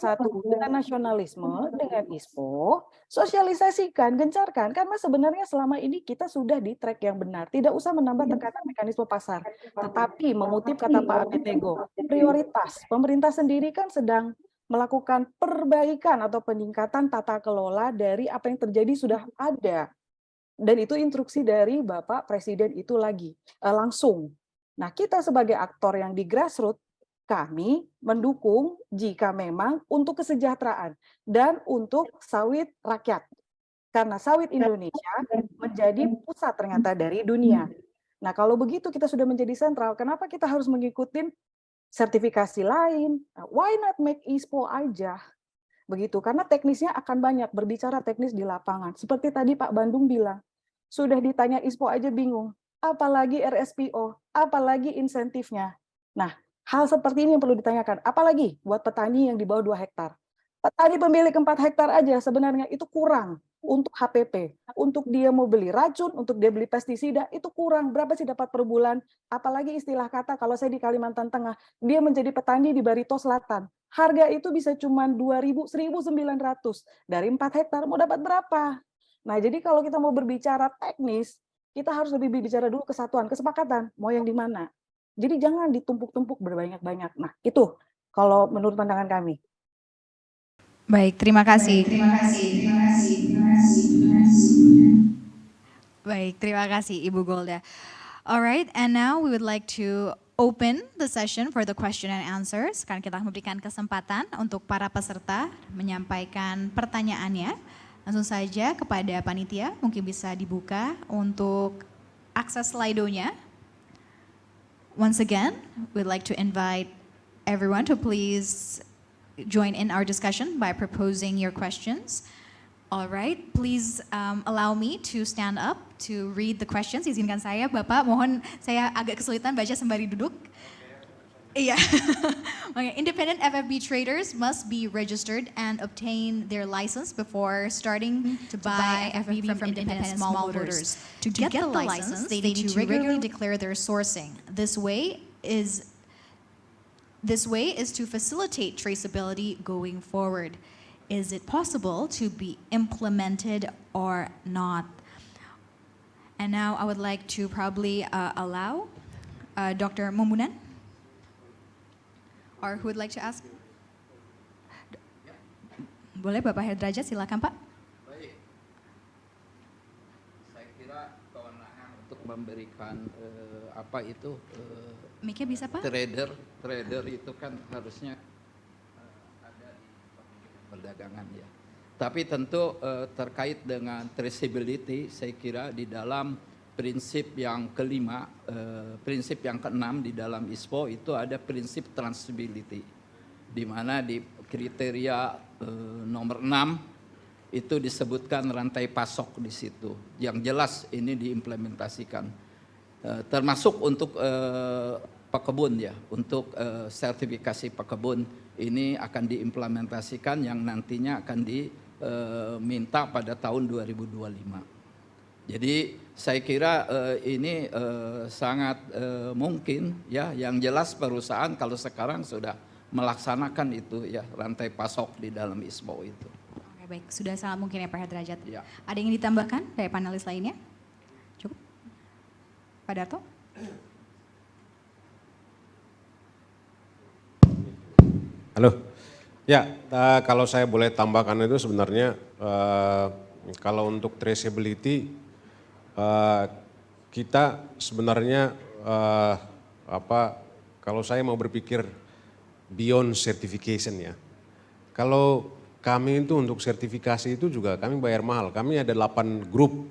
nasionalisme, dengan ISPO, sosialisasikan, gencarkan, karena sebenarnya selama ini kita sudah di track yang benar. Tidak usah menambah tekanan mekanisme pasar, tetapi mengutip kata Pak Abednego, prioritas. Pemerintah sendiri kan sedang melakukan perbaikan atau peningkatan tata kelola dari apa yang terjadi sudah ada. Dan itu instruksi dari Bapak Presiden itu langsung. Nah, kita sebagai aktor yang di grassroots, kami mendukung jika memang untuk kesejahteraan dan untuk sawit rakyat. Karena sawit Indonesia menjadi pusat ternyata dari dunia. Nah, kalau begitu kita sudah menjadi sentral, kenapa kita harus mengikuti sertifikasi lain? Why not make ISPO aja? Begitu, karena teknisnya akan banyak, berbicara teknis di lapangan. Seperti tadi Pak Bandung bilang, sudah ditanya ISPO aja bingung, apalagi RSPO, apalagi insentifnya. Nah, hal seperti ini yang perlu ditanyakan, apalagi buat petani yang di bawah 2 hektar. Petani pemilik 4 hektar aja sebenarnya itu kurang untuk HPP. Untuk dia mau beli racun, untuk dia beli pestisida, itu kurang. Berapa sih dapat per bulan? Apalagi istilah kata, kalau saya di Kalimantan Tengah, dia menjadi petani di Barito Selatan. Harga itu bisa cuma 2.000, 1.900. Dari 4 hektar mau dapat berapa? Nah, jadi kalau kita mau berbicara teknis, kita harus lebih berbicara dulu kesatuan, kesepakatan, mau yang di mana. Jadi jangan ditumpuk-tumpuk berbanyak-banyak. Nah, itu kalau menurut pandangan kami. Baik, terima kasih. Baik, terima kasih Ibu Golda. Alright, and now we would like to open the session for the question and answers. Sekarang kita memberikan kesempatan untuk para peserta menyampaikan pertanyaannya. Langsung saja kepada panitia, mungkin bisa dibuka untuk akses Slido-nya. Once again, we'd like to invite everyone to please join in our discussion by proposing your questions. All right, please allow me to stand up to read the questions. Izinkan saya, Bapak, mohon saya agak kesulitan baca sembari duduk. Iya. Okay. Independent FFB traders must be registered and obtain their license before starting to buy FFB from independent smallholders. To get the license, they need to regularly declare their sourcing. This way is to facilitate traceability going forward. Is it possible to be implemented or not? And now I would like to probably allow Dr. Mumunan, or who would like to ask? Boleh Bapak Herdrajat, silakan Pak. Baik. Saya untuk memberikan apa itu Mic-nya bisa Pak? trader itu kan harusnya ada di perdagangan ya. Tapi tentu terkait dengan traceability, saya kira di dalam prinsip yang kelima, prinsip yang keenam di dalam ISPO itu ada prinsip traceability, di mana di kriteria nomor 6 itu disebutkan rantai pasok di situ. Yang jelas ini diimplementasikan, termasuk untuk pekebun ya, untuk sertifikasi pekebun ini akan diimplementasikan yang nantinya akan diminta pada tahun 2025. Jadi saya kira ini sangat mungkin ya, yang jelas perusahaan kalau sekarang sudah melaksanakan itu ya, rantai pasok di dalam ISPO itu. Oke, baik, sudah sangat mungkin ya Pak Herdrajat. Ya. Ada yang ditambahkan dari panelis lainnya? Cukup? Pak Darto? Halo. Ya, kalau saya boleh tambahkan itu sebenarnya kalau untuk traceability kita sebenarnya kalau saya mau berpikir beyond certification ya. Kalau kami itu untuk sertifikasi itu juga kami bayar mahal. Kami ada 8 grup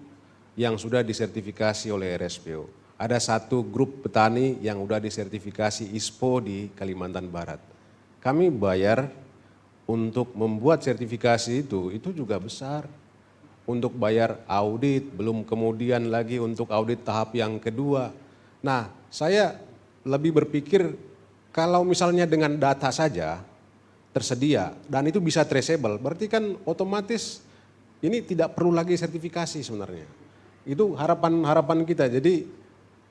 yang sudah disertifikasi oleh RSPO. Ada 1 grup petani yang sudah disertifikasi ISPO di Kalimantan Barat. Kami bayar untuk membuat sertifikasi itu juga besar. Untuk bayar audit, belum kemudian lagi untuk audit tahap yang kedua. Nah, saya lebih berpikir kalau misalnya dengan data saja tersedia dan itu bisa traceable, berarti kan otomatis ini tidak perlu lagi sertifikasi sebenarnya. Itu harapan kita. Jadi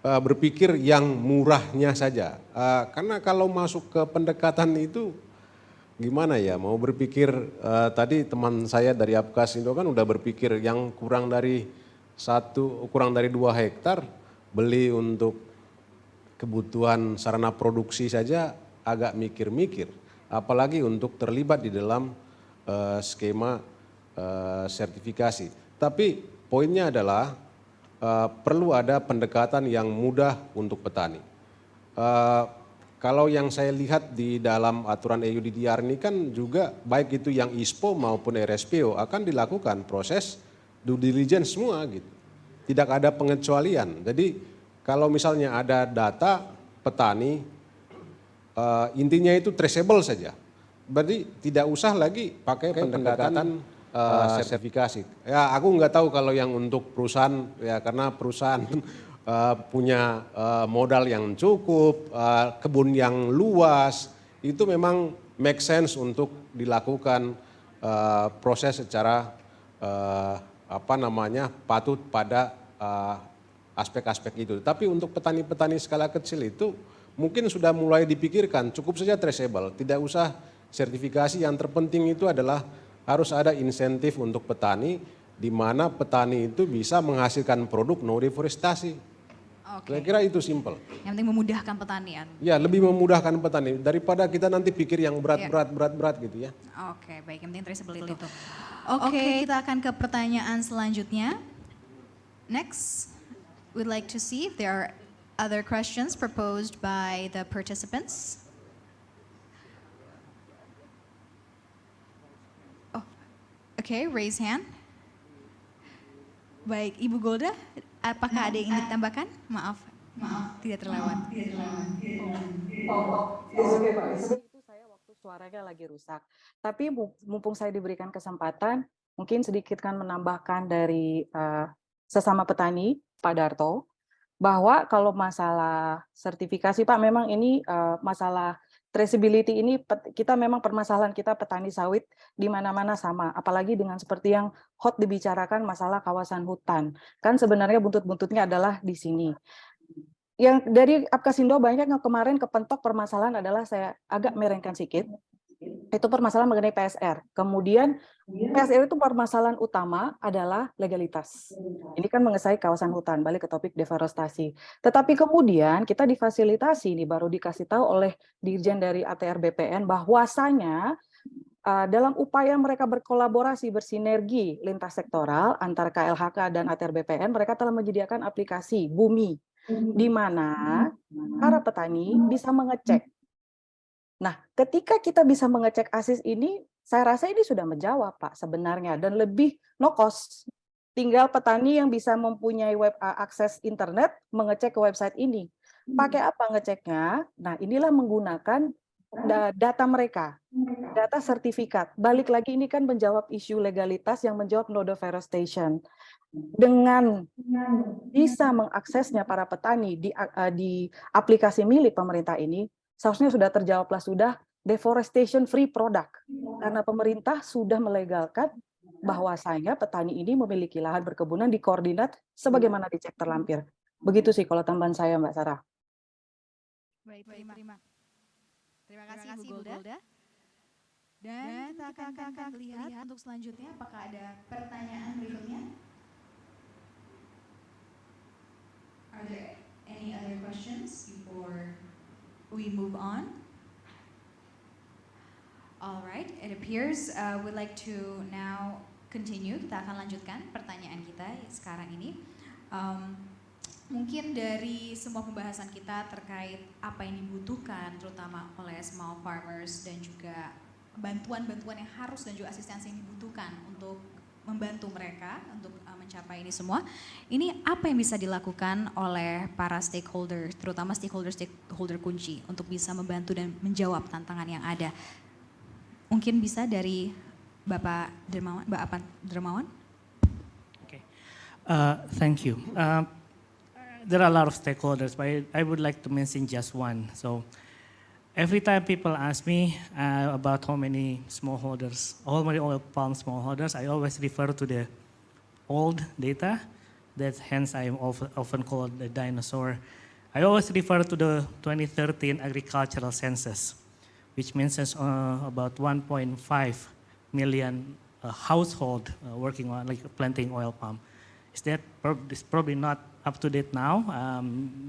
berpikir yang murahnya saja. Karena kalau masuk ke pendekatan itu gimana ya, mau berpikir tadi teman saya dari Apkasindo kan udah berpikir yang kurang dari 2 hektar beli untuk kebutuhan sarana produksi saja agak mikir-mikir. Apalagi untuk terlibat di dalam skema sertifikasi. Tapi poinnya adalah perlu ada pendekatan yang mudah untuk petani. Kalau yang saya lihat di dalam aturan EUDDR ini kan juga baik itu yang ISPO maupun RSPO akan dilakukan proses due diligence semua gitu. Tidak ada pengecualian. Jadi kalau misalnya ada data petani intinya itu traceable saja. Berarti tidak usah lagi pakai pendekatan sertifikasi. Ya aku nggak tahu kalau yang untuk perusahaan ya, karena perusahaan punya modal yang cukup, kebun yang luas, itu memang make sense untuk dilakukan proses secara patut pada aspek-aspek itu. Tapi untuk petani-petani skala kecil itu mungkin sudah mulai dipikirkan, cukup saja traceable, tidak usah sertifikasi. Yang terpenting itu adalah harus ada insentif untuk petani, di mana petani itu bisa menghasilkan produk no deforestasi. Oke. Saya kira itu simple. Yang penting memudahkan petani. Ya, lebih memudahkan petani daripada kita nanti pikir yang berat gitu ya. Oke, baik, yang penting traceable itu. Oke, kita akan ke pertanyaan selanjutnya. Next, we'd like to see if there are other questions proposed by the participants. Oh, okay, raise hand. Baik, Ibu Golda, apakah ada yang ingin ditambahkan? Maaf, tidak terlewat. Oke Pak, itu saya waktu suaranya lagi rusak. Tapi mumpung saya diberikan kesempatan, mungkin sedikit kan menambahkan dari sesama petani, Pak Darto, bahwa kalau masalah sertifikasi Pak, memang ini masalah traceability ini kita memang permasalahan kita petani sawit di mana-mana sama, apalagi dengan seperti yang hot dibicarakan masalah kawasan hutan. Kan sebenarnya buntut-buntutnya adalah di sini. Yang dari Apkasindo banyak yang kemarin kepentok permasalahan adalah, saya agak merengkan sedikit, itu permasalahan mengenai PSR. Kemudian PSR itu permasalahan utama adalah legalitas. Ini kan mengenai kawasan hutan, balik ke topik deforestasi. Tetapi kemudian kita difasilitasi, ini baru dikasih tahu oleh Dirjen dari ATR BPN bahwasanya dalam upaya mereka berkolaborasi, bersinergi lintas sektoral antara KLHK dan ATR BPN, mereka telah menyediakan aplikasi Bumi, di mana para petani bisa mengecek. Nah, ketika kita bisa mengecek ASIS ini, saya rasa ini sudah menjawab, Pak, sebenarnya, dan lebih no cost. Tinggal petani yang bisa mempunyai akses internet mengecek ke website ini. Pakai apa ngeceknya? Nah, inilah menggunakan data mereka, data sertifikat. Balik lagi ini kan menjawab isu legalitas yang menjawab no deforestation. Dengan bisa mengaksesnya para petani di aplikasi milik pemerintah ini, seharusnya sudah terjawablah sudah deforestation free product. Karena pemerintah sudah melegalkan bahwasanya petani ini memiliki lahan berkebunan di koordinat sebagaimana dicek terlampir. Begitu sih kalau tambahan saya, Mbak Sarah. Baik, terima kasih Bu Golda. Dan kita akan lihat untuk selanjutnya apakah ada pertanyaan berikutnya. Are there any other questions before we move on? All right, it appears we'd like to now continue. Kita akan lanjutkan pertanyaan kita sekarang ini. Mungkin dari semua pembahasan kita terkait apa yang dibutuhkan terutama oleh small farmers dan juga bantuan-bantuan yang harus dan juga asistensi yang dibutuhkan untuk membantu mereka untuk mencapai ini semua. Ini apa yang bisa dilakukan oleh para stakeholder, terutama stakeholder kunci untuk bisa membantu dan menjawab tantangan yang ada. Mungkin bisa dari Bapak Dermawan. Okay, thank you. There are a lot of stakeholders, but I would like to mention just one. So every time people ask me about how many smallholders, how many oil palm smallholders, I always refer to the old data. That hence I am often called the dinosaur. I always refer to the 2013 agricultural census, which mentions about 1.5 million household working on like planting oil palm. It's probably not up to date now,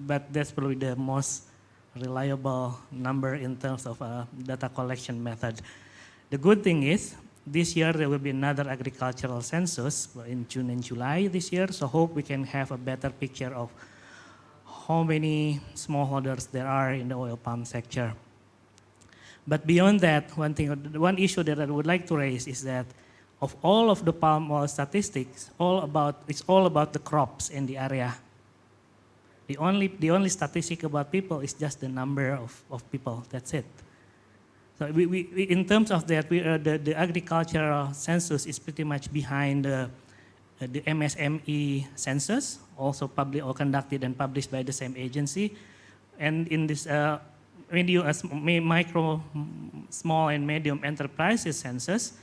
but that's probably the most reliable number in terms of data collection method. The good thing is, this year there will be another agricultural census in June and July this year, so hope we can have a better picture of how many smallholders there are in the oil palm sector. But beyond that, one issue that I would like to raise is that of all of the palm oil statistics, it's all about the crops in the area. The only statistic about people is just the number of people. That's it. So we in terms of that, the agricultural census is pretty much behind the MSME census, also conducted and published by the same agency. And in this micro, small and medium enterprises census,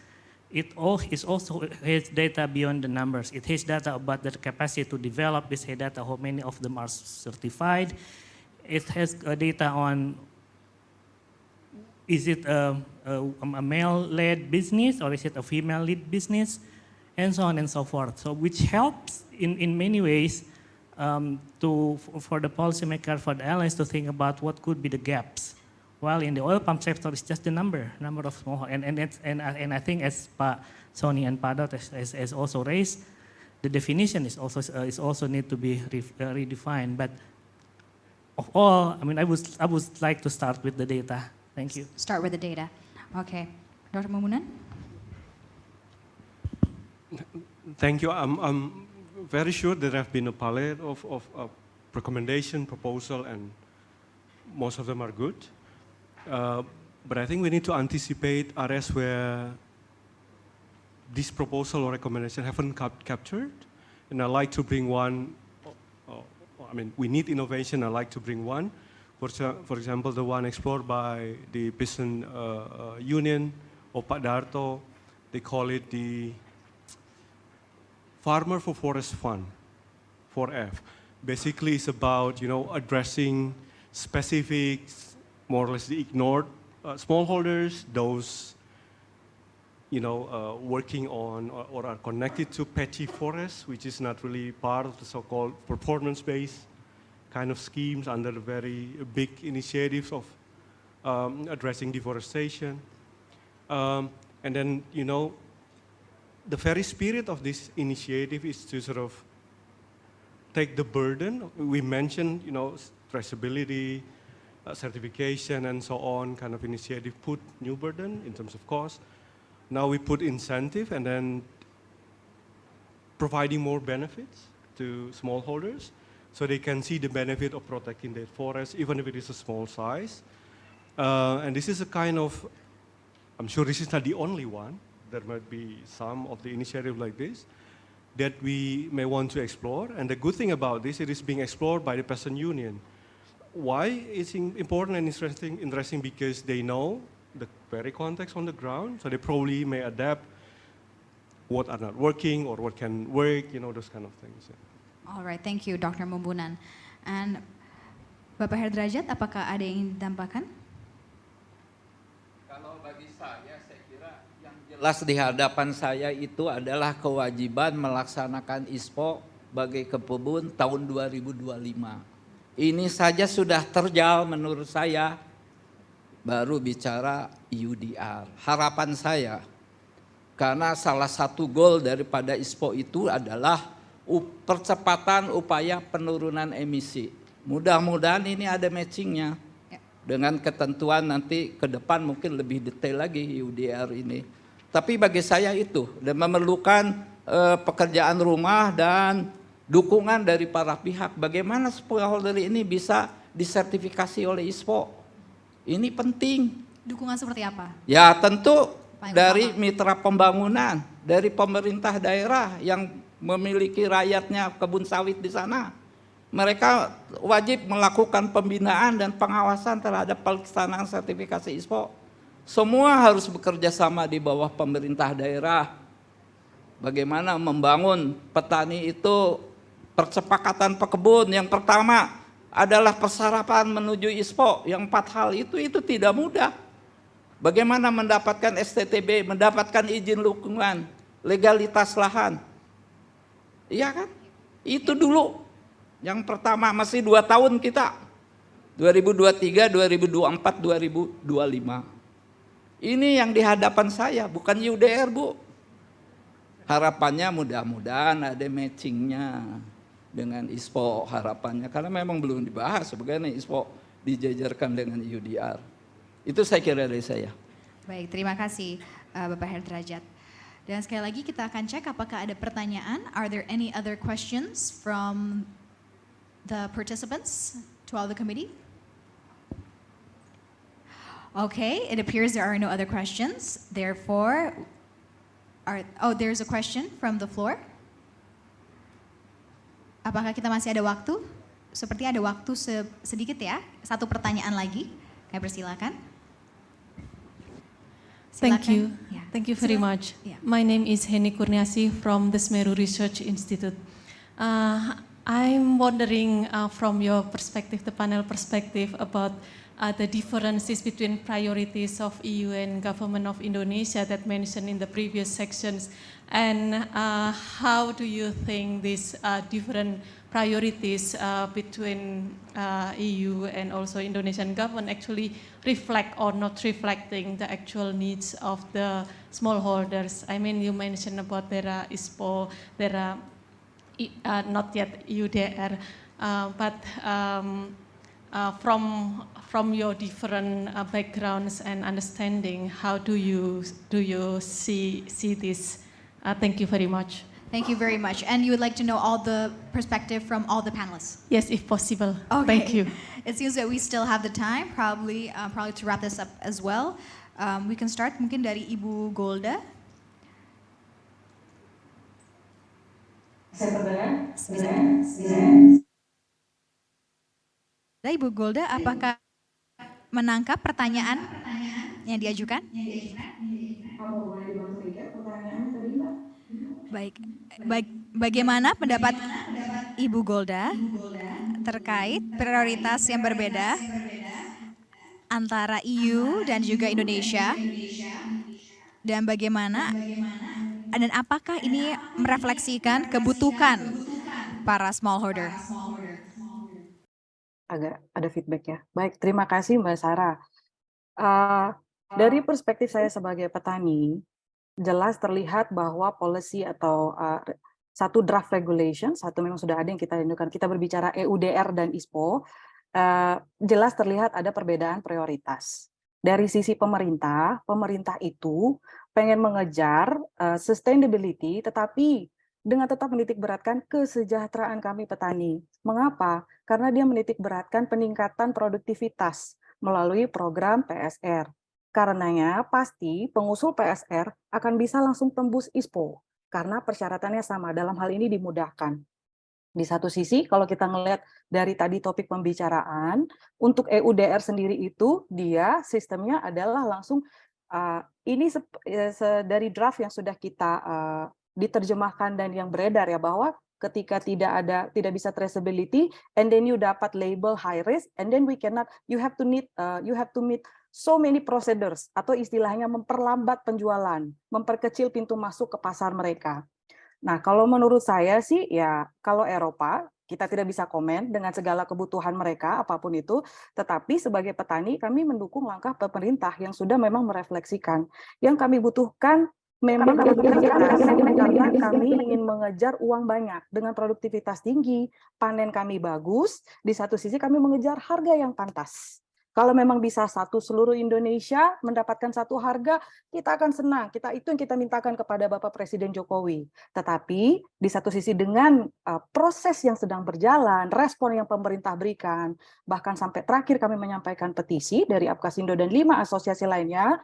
it also has data beyond the numbers. It has data about the capacity to develop. It has data how many of them are certified. It has data on is it a male-led business or is it a female-led business, and so on and so forth. So which helps in many ways for the policymaker, for the allies to think about what could be the gaps. While in the oil palm sector, it's just the number of small, and I think as Pa Sony and Pa Dot has also raised, the definition is also need to be redefined. But of all, I mean, I would like to start with the data. Thank you. Start with the data. Okay, Dr. Mamunan. Thank you. I'm very sure there have been a palette of recommendation, proposal, and most of them are good. But I think we need to anticipate areas where this proposal or recommendation haven't captured. And I'd like to bring one, I mean, we need innovation. I'd like to bring one. For example, the one explored by the Peasant Union or Pak Darto, they call it the Farmer for Forest Fund, 4F. Basically, it's about, addressing specific, more or less the ignored smallholders, those, working on or are connected to patchy forests, which is not really part of the so-called performance-based kind of schemes under the very big initiatives of addressing deforestation. And And then, the very spirit of this initiative is to sort of take the burden. We mentioned, traceability, certification, and so on kind of initiative put new burden in terms of cost. Now we put incentive and then providing more benefits to smallholders so they can see the benefit of protecting their forest, even if it is a small size. And this is a kind of, I'm sure this is not the only one. There might be some of the initiative like this that we may want to explore. And the good thing about this, it is being explored by the peasant union. Why it's important and interesting because they know the very context on the ground, so they probably may adapt what are not working or what can work, those kind of things. Yeah. All right, thank you, Dr. Mumbunan. And Bapak Herdrajat, apakah ada yang ingin ditambahkan? Kalau bagi saya kira yang jelas di hadapan saya itu adalah kewajiban melaksanakan ISPO bagi kebun tahun 2025. Ini saja sudah terjal menurut saya, baru bicara UDR. Harapan saya, karena salah satu goal daripada ISPO itu adalah percepatan upaya penurunan emisi. Mudah-mudahan ini ada matchingnya dengan ketentuan nanti ke depan mungkin lebih detail lagi UDR ini. Tapi bagi saya itu dan memerlukan pekerjaan rumah dan dukungan dari para pihak. Bagaimana smallholder ini bisa disertifikasi oleh ISPO? Ini penting. Dukungan seperti apa? Ya tentu Paling dari utama. mitra pembangunan, dari pemerintah daerah yang memiliki rakyatnya kebun sawit di sana. Mereka wajib melakukan pembinaan dan pengawasan terhadap pelaksanaan sertifikasi ISPO. Semua harus bekerja sama di bawah pemerintah daerah. Bagaimana membangun petani itu percepakatan pekebun. Yang pertama adalah persyaratan menuju ISPO. Yang 4 hal itu tidak mudah. Bagaimana mendapatkan STTB, mendapatkan izin lingkungan, legalitas lahan. Iya kan? Itu dulu. Yang pertama masih 2 tahun kita. 2023, 2024, 2025. Ini yang di hadapan saya, bukan UDR, Bu. Harapannya mudah-mudahan ada matchingnya dengan ISPO, harapannya. Karena memang belum dibahas bagaimana ISPO dijajarkan dengan UDR. Itu saya kira dari saya. Baik, terima kasih Bapak Herdrajat. Dan sekali lagi kita akan cek apakah ada pertanyaan. Are there any other questions from the participants to all the committee? Okay, it appears there are no other questions. Therefore, there's a question from the floor. Apakah kita masih ada waktu? Seperti ada waktu sedikit ya. 1 pertanyaan lagi. Kami persilakan. Thank Silakan. you. Ya. Thank you very Silakan. much. Ya. My name is Heni Kurniasi from the Semeru Research Institute. I'm wondering from your perspective, the panel perspective, about the differences between priorities of EU and government of Indonesia that mentioned in the previous sections, and how do you think these different priorities between EU and also Indonesian government actually reflect or not reflecting the actual needs of the smallholders? I mean, you mentioned about there are ISPO, there are not yet UDR, but from your different backgrounds and understanding, how do you see this? Thank you very much. Thank you very much. And you would like to know all the perspective from all the panelists? Yes, if possible. Okay. Thank you. It seems that we still have the time, probably to wrap this up as well. We can start mungkin dari Ibu Golda. Ibu Golda, apakah menangkap pertanyaan yang diajukan? Baik, bagaimana pendapat Ibu Golda terkait prioritas yang berbeda antara EU dan juga Indonesia, dan bagaimana dan apakah ini merefleksikan kebutuhan para smallholder? Agak ada feedback ya. Baik, terima kasih Mbak Sarah. Dari perspektif saya sebagai petani, jelas terlihat bahwa policy atau satu draft regulation, satu memang sudah ada yang kita rindukan. Kita berbicara EUDR dan ISPO, jelas terlihat ada perbedaan prioritas. Dari sisi pemerintah itu pengen mengejar sustainability, tetapi dengan tetap menitik beratkan kesejahteraan kami petani. Mengapa? Karena dia menitik beratkan peningkatan produktivitas melalui program PSR. Karenanya pasti pengusul PSR akan bisa langsung tembus ISPO karena persyaratannya sama, dalam hal ini dimudahkan. Di satu sisi kalau kita ngelihat dari tadi topik pembicaraan, untuk EUDR sendiri itu dia sistemnya adalah langsung ini dari draft yang sudah kita diterjemahkan dan yang beredar ya, bahwa ketika tidak bisa traceability and then you dapat label high risk and then you have to meet so many procedures, atau istilahnya memperlambat penjualan, memperkecil pintu masuk ke pasar mereka. Nah, kalau menurut saya sih ya, kalau Eropa kita tidak bisa komen dengan segala kebutuhan mereka apapun itu, tetapi sebagai petani kami mendukung langkah pemerintah yang sudah memang merefleksikan. Yang kami butuhkan memang produktivitas, karena kami ingin mengejar uang banyak dengan produktivitas tinggi, panen kami bagus, di satu sisi kami mengejar harga yang pantas. Kalau memang bisa seluruh Indonesia mendapatkan satu harga, kita akan senang. Itu yang kita mintakan kepada Bapak Presiden Jokowi. Tetapi di satu sisi dengan proses yang sedang berjalan, respon yang pemerintah berikan, bahkan sampai terakhir kami menyampaikan petisi dari Apkasindo dan 5 asosiasi lainnya,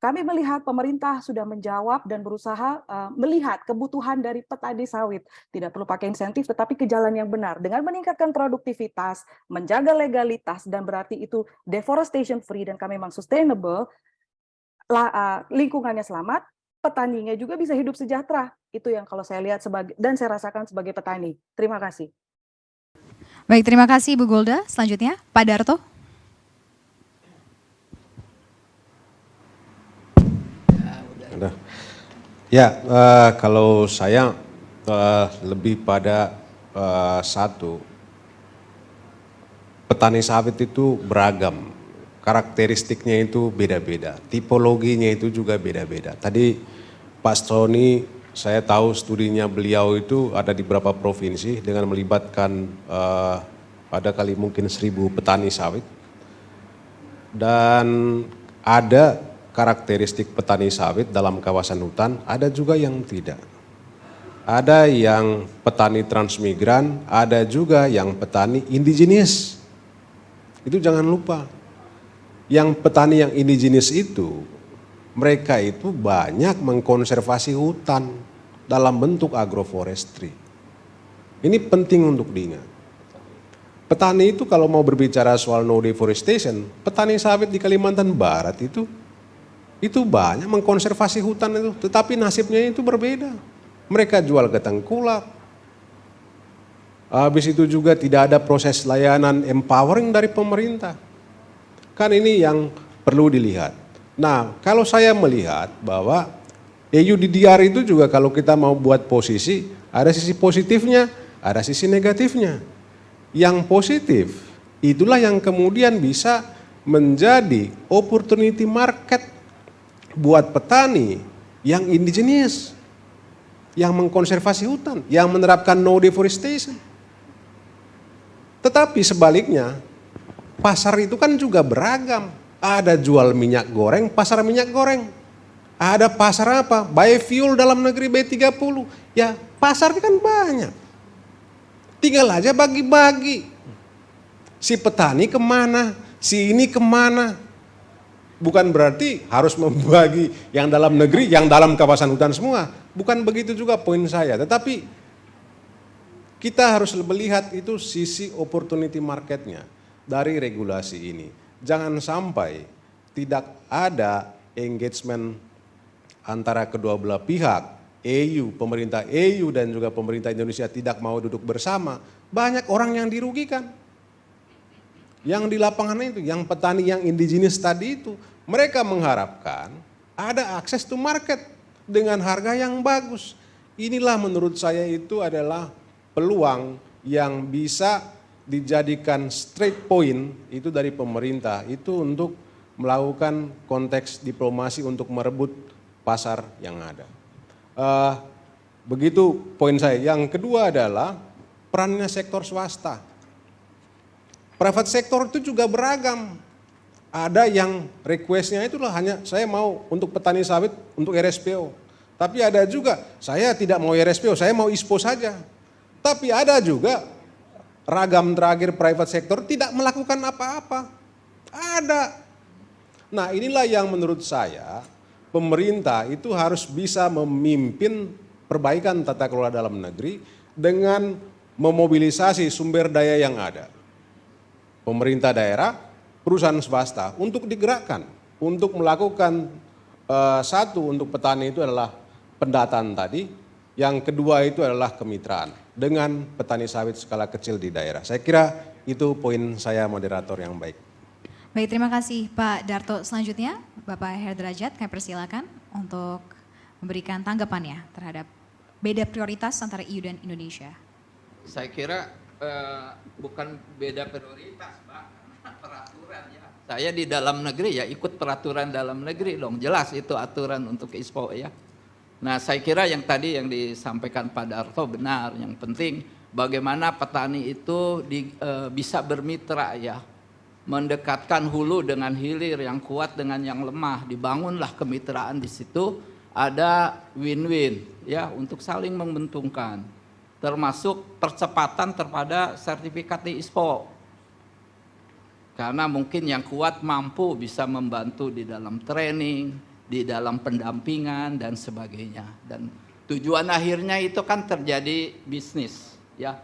kami melihat pemerintah sudah menjawab dan berusaha melihat kebutuhan dari petani sawit. Tidak perlu pakai insentif, tetapi ke jalan yang benar. Dengan meningkatkan produktivitas, menjaga legalitas, dan berarti itu deforestation free, dan kami memang sustainable, lingkungannya selamat, petaninya juga bisa hidup sejahtera. Itu yang kalau saya lihat dan saya rasakan sebagai petani. Terima kasih. Baik, terima kasih Bu Golda. Selanjutnya, Pak Darto. Ya, kalau saya lebih pada satu, petani sawit itu beragam, karakteristiknya itu beda-beda, tipologinya itu juga beda-beda. Tadi Pak Sony, saya tahu studinya beliau itu ada di beberapa provinsi dengan melibatkan ada kali mungkin 1.000 petani sawit, dan ada karakteristik petani sawit dalam kawasan hutan, ada juga yang tidak. Ada yang petani transmigran, ada juga yang petani indigenis. Itu jangan lupa. Yang petani yang indigenis itu, mereka itu banyak mengkonservasi hutan dalam bentuk agroforestry. Ini penting untuk diingat. Petani itu kalau mau berbicara soal no deforestation, petani sawit di Kalimantan Barat itu banyak mengkonservasi hutan itu, tetapi nasibnya itu berbeda. Mereka jual ke tengkulak. Habis itu juga tidak ada proses layanan empowering dari pemerintah. Kan ini yang perlu dilihat. Nah, kalau saya melihat bahwa EUDR itu juga kalau kita mau buat posisi, ada sisi positifnya, ada sisi negatifnya. Yang positif, itulah yang kemudian bisa menjadi opportunity market buat petani yang indigenis, yang mengkonservasi hutan, yang menerapkan no deforestation. Tetapi sebaliknya, pasar itu kan juga beragam. Ada jual minyak goreng, pasar minyak goreng. Ada pasar apa? Biofuel dalam negeri B30. Ya pasar kan banyak. Tinggal aja bagi-bagi. Si petani kemana, si ini kemana. Bukan berarti harus membagi yang dalam negeri, yang dalam kawasan hutan semua. Bukan begitu juga poin saya. Tetapi kita harus melihat itu sisi opportunity marketnya dari regulasi ini. Jangan sampai tidak ada engagement antara kedua belah pihak, EU, pemerintah EU dan juga pemerintah Indonesia tidak mau duduk bersama. Banyak orang yang dirugikan. Yang di lapangan itu, yang petani yang indigenis tadi itu, mereka mengharapkan ada akses to market dengan harga yang bagus. Inilah menurut saya itu adalah peluang yang bisa dijadikan straight point itu dari pemerintah itu untuk melakukan konteks diplomasi untuk merebut pasar yang ada. Begitu poin saya. Yang kedua adalah perannya sektor swasta. Private sector itu juga beragam. Ada yang requestnya itulah hanya saya mau untuk petani sawit untuk RSPO. Tapi ada juga saya tidak mau RSPO, saya mau ISPO saja. Tapi ada juga ragam terakhir private sector tidak melakukan apa-apa. Ada. Nah inilah yang menurut saya pemerintah itu harus bisa memimpin perbaikan tata kelola dalam negeri dengan memobilisasi sumber daya yang ada. Pemerintah daerah, perusahaan swasta untuk digerakkan, untuk melakukan satu untuk petani itu adalah pendataan tadi, yang kedua itu adalah kemitraan dengan petani sawit skala kecil di daerah. Saya kira itu poin saya moderator yang baik. Baik, terima kasih Pak Darto. Selanjutnya Bapak Heru Derajat, kami persilakan untuk memberikan tanggapannya terhadap beda prioritas antara EU dan Indonesia. Saya kira bukan beda prioritas, Pak, peraturan ya. Saya di dalam negeri ya ikut peraturan dalam negeri dong, jelas itu aturan untuk ISPO ya. Nah saya kira yang tadi yang disampaikan Pak Darto benar, yang penting bagaimana petani itu bisa bermitra ya, mendekatkan hulu dengan hilir, yang kuat dengan yang lemah, dibangunlah kemitraan di situ, ada win-win ya untuk saling menguntungkan. Termasuk percepatan terhadap sertifikat di ISPO. Karena mungkin yang kuat mampu bisa membantu di dalam training, di dalam pendampingan dan sebagainya. Dan tujuan akhirnya itu kan terjadi bisnis ya.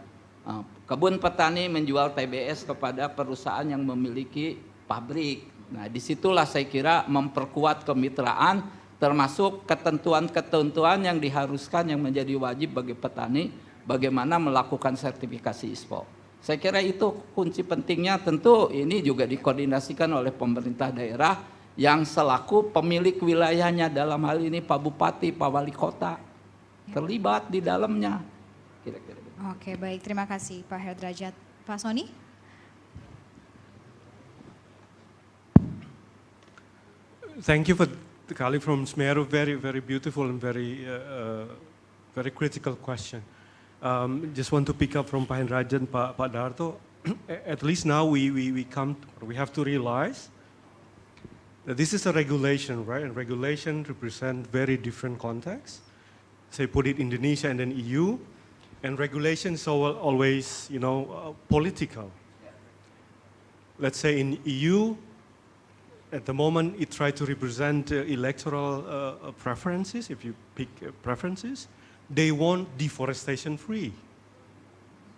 Kebun petani menjual TBS kepada perusahaan yang memiliki pabrik. Nah, disitulah saya kira memperkuat kemitraan termasuk ketentuan-ketentuan yang diharuskan yang menjadi wajib bagi petani bagaimana melakukan sertifikasi ISPO. Saya kira itu kunci pentingnya, tentu ini juga dikoordinasikan oleh pemerintah daerah yang selaku pemilik wilayahnya, dalam hal ini Pak Bupati, Pak Wali Kota, terlibat di dalamnya. Kira-kira. Oke, baik, terima kasih Pak Heru Derajat. Pak Soni? Thank you for the colleague from Semeru, very, very beautiful and very, very critical question. Just want to pick up from Pak Hendrajan, Pak Darto. At least now we have to realize that this is a regulation, right? And regulation represent very different contexts. Say put it Indonesia and then EU, and regulation is always, political. Let's say in EU, at the moment it tries to represent electoral preferences, if you pick preferences. They want deforestation free.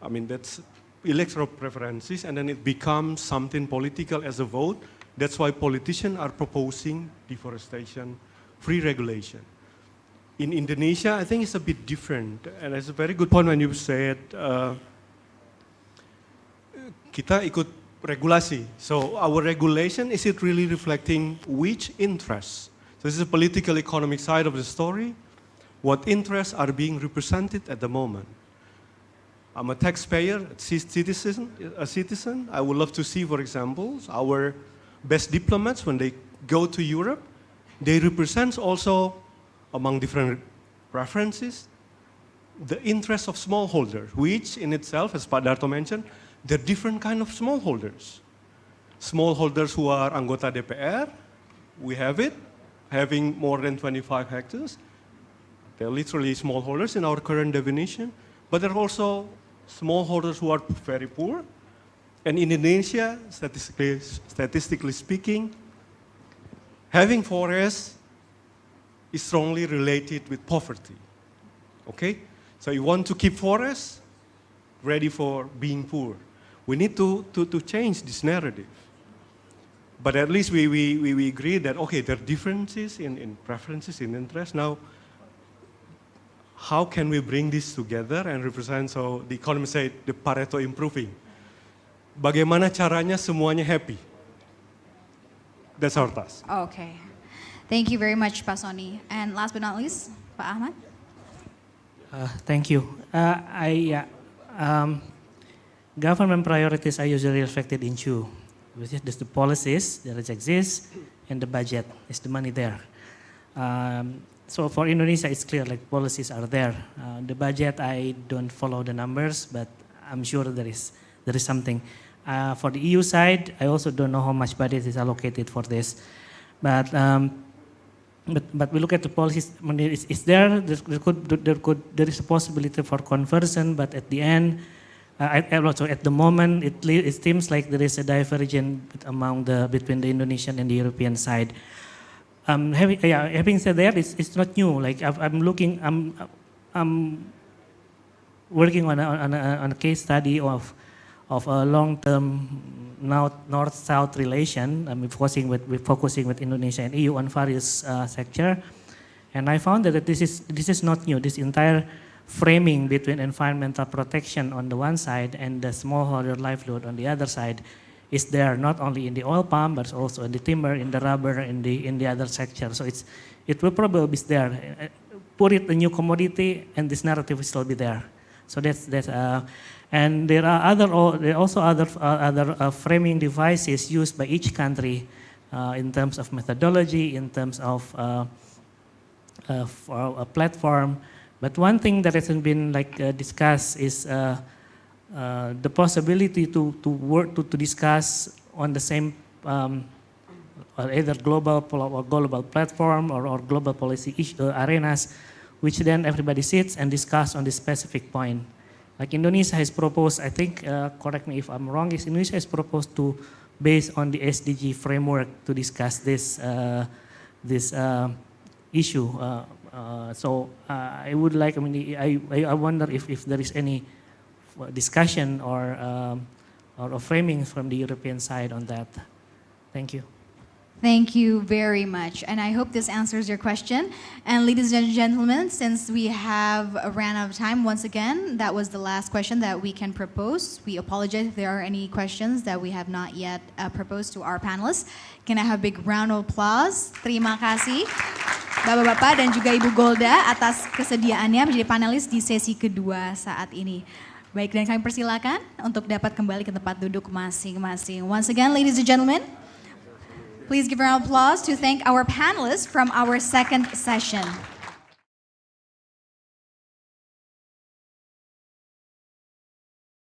I mean, that's electoral preferences, and then it becomes something political as a vote. That's why politicians are proposing deforestation free regulation. In Indonesia, I think it's a bit different, and it's a very good point when you said kita ikut regulasi. So our regulation, is it really reflecting which interests? So this is the political economic side of the story. What interests are being represented at the moment? I'm a taxpayer, a citizen. I would love to see, for example, our best diplomats when they go to Europe, they represent also, among different preferences, the interests of smallholders, which in itself, as Pak Darto mentioned, there are different kind of smallholders. Smallholders who are anggota DPR, we have it, having more than 25 hectares. They're literally smallholders in our current definition, but there are also smallholders who are very poor. And in Indonesia, statistically speaking, having forests is strongly related with poverty. Okay? So you want to keep forests ready for being poor. We need to change this narrative. But at least we agree that, okay, there are differences in preferences, in interests. Now, how can we bring this together and represent, so the economists say, the Pareto improving. Bagaimana caranya semuanya happy? That's our task. Okay. Thank you very much, Pak Soni. And last but not least, Pak Ahmad. Thank you. Government priorities are usually reflected in two, which is the policies that exist and the budget, is the money there. so for Indonesia, it's clear like policies are there. The budget, I don't follow the numbers, but I'm sure there is something. For the EU side, I also don't know how much budget is allocated for this, but we look at the policies. I mean, it's there. There is a possibility for conversion, but at the end, also at the moment, it seems like there is a divergence between the Indonesian and the European side. Having said that, it's not new. Like I'm working on a case study of a long-term north-south relation. I'm focusing with Indonesia and EU on various sectors, and I found that this is not new. This entire framing between environmental protection on the one side and the smallholder livelihood on the other side is there, not only in the oil palm, but also in the timber, in the rubber, in the other sector. So it will probably be there. Put it a new commodity, and this narrative will still be there. So and there are also other framing devices used by each country in terms of methodology, in terms of for a platform. But one thing that hasn't been discussed is the possibility to work to discuss on the same either global platform or global policy arenas, which then everybody sits and discuss on this specific point. Like Indonesia has proposed, I think, correct me if I'm wrong, Indonesia has proposed to, based on the SDG framework, to discuss this issue. So I would like, I wonder if there is any discussion or framing from the European side on that. Thank you. Thank you very much, and I hope this answers your question. And ladies and gentlemen, since we have ran out of time once again, that was the last question that we can propose. We apologize if there are any questions that we have not yet proposed to our panelists. Can I have a big round of applause? Terima kasih Bapak-bapak dan juga Ibu Golda atas kesediaannya menjadi panelis di sesi kedua saat ini. Baik, dan kami persilakan untuk dapat kembali ke tempat duduk masing-masing. Once again, ladies and gentlemen, please give a round of applause to thank our panelists from our second session.